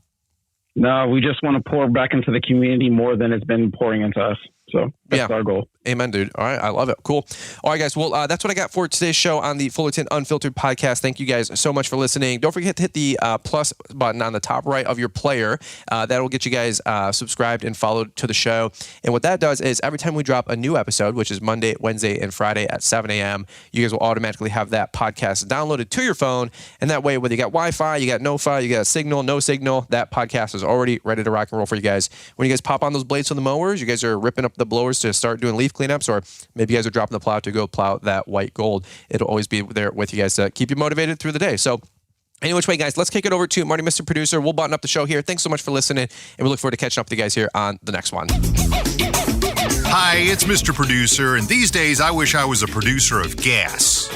No, we just want to pour back into the community more than it's been pouring into us. So that's our goal. Amen, dude. All right. I love it. Cool. All right, guys. Well, that's what I got for today's show on the Fullerton Unfiltered podcast. Thank you guys so much for listening. Don't forget to hit the plus button on the top right of your player. That will get you guys subscribed and followed to the show. And what that does is every time we drop a new episode, which is Monday, Wednesday, and Friday at 7 a.m., you guys will automatically have that podcast downloaded to your phone. And that way, whether you got Wi-Fi, you got no-fi, you got a signal, no signal, that podcast is already ready to rock and roll for you guys. When you guys pop on those blades from the mowers, you guys are ripping up the blowers to start doing leaf cleanups, or maybe you guys are dropping the plow to go plow that white gold. It'll always be there with you guys to keep you motivated through the day. So any which way, guys, let's kick it over to Marty, Mr. Producer. We'll button up the show here. Thanks so much for listening, and we look forward to catching up with you guys here on the next one. Hi, it's Mr. Producer, and these days I wish I was a producer of gas.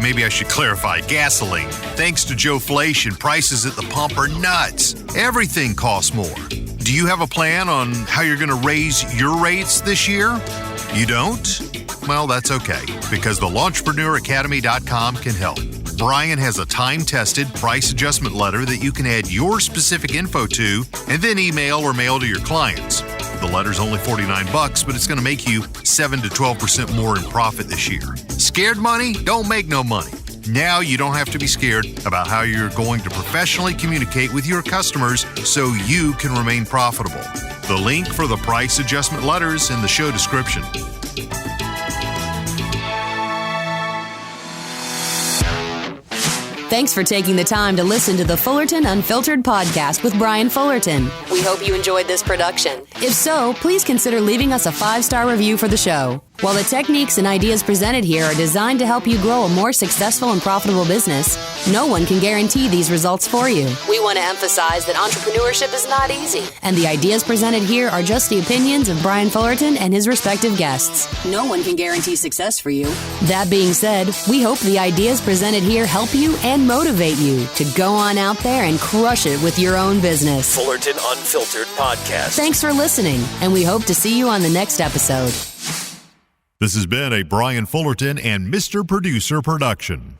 Maybe I should clarify, gasoline. Thanks to Joeflation, prices at the pump are nuts. Everything costs more. Do you have a plan on how you're going to raise your rates this year? You don't? Well, that's okay, because the entrepreneuracademy.com can help. Brian has a time-tested price adjustment letter that you can add your specific info to and then email or mail to your clients. The letter's only $49, but it's going to make you 7 to 12% more in profit this year. Scared money? Don't make no money. Now you don't have to be scared about how you're going to professionally communicate with your customers so you can remain profitable. The link for the price adjustment letter is in the show description. Thanks for taking the time to listen to the Fullerton Unfiltered podcast with Brian Fullerton. We hope you enjoyed this production. If so, please consider leaving us a 5-star review for the show. While the techniques and ideas presented here are designed to help you grow a more successful and profitable business, no one can guarantee these results for you. We want to emphasize that entrepreneurship is not easy, and the ideas presented here are just the opinions of Brian Fullerton and his respective guests. No one can guarantee success for you. That being said, we hope the ideas presented here help you and motivate you to go on out there and crush it with your own business. Fullerton Unfiltered Podcast. Thanks for listening, and we hope to see you on the next episode. This has been a Brian Fullerton and Mr. Producer production.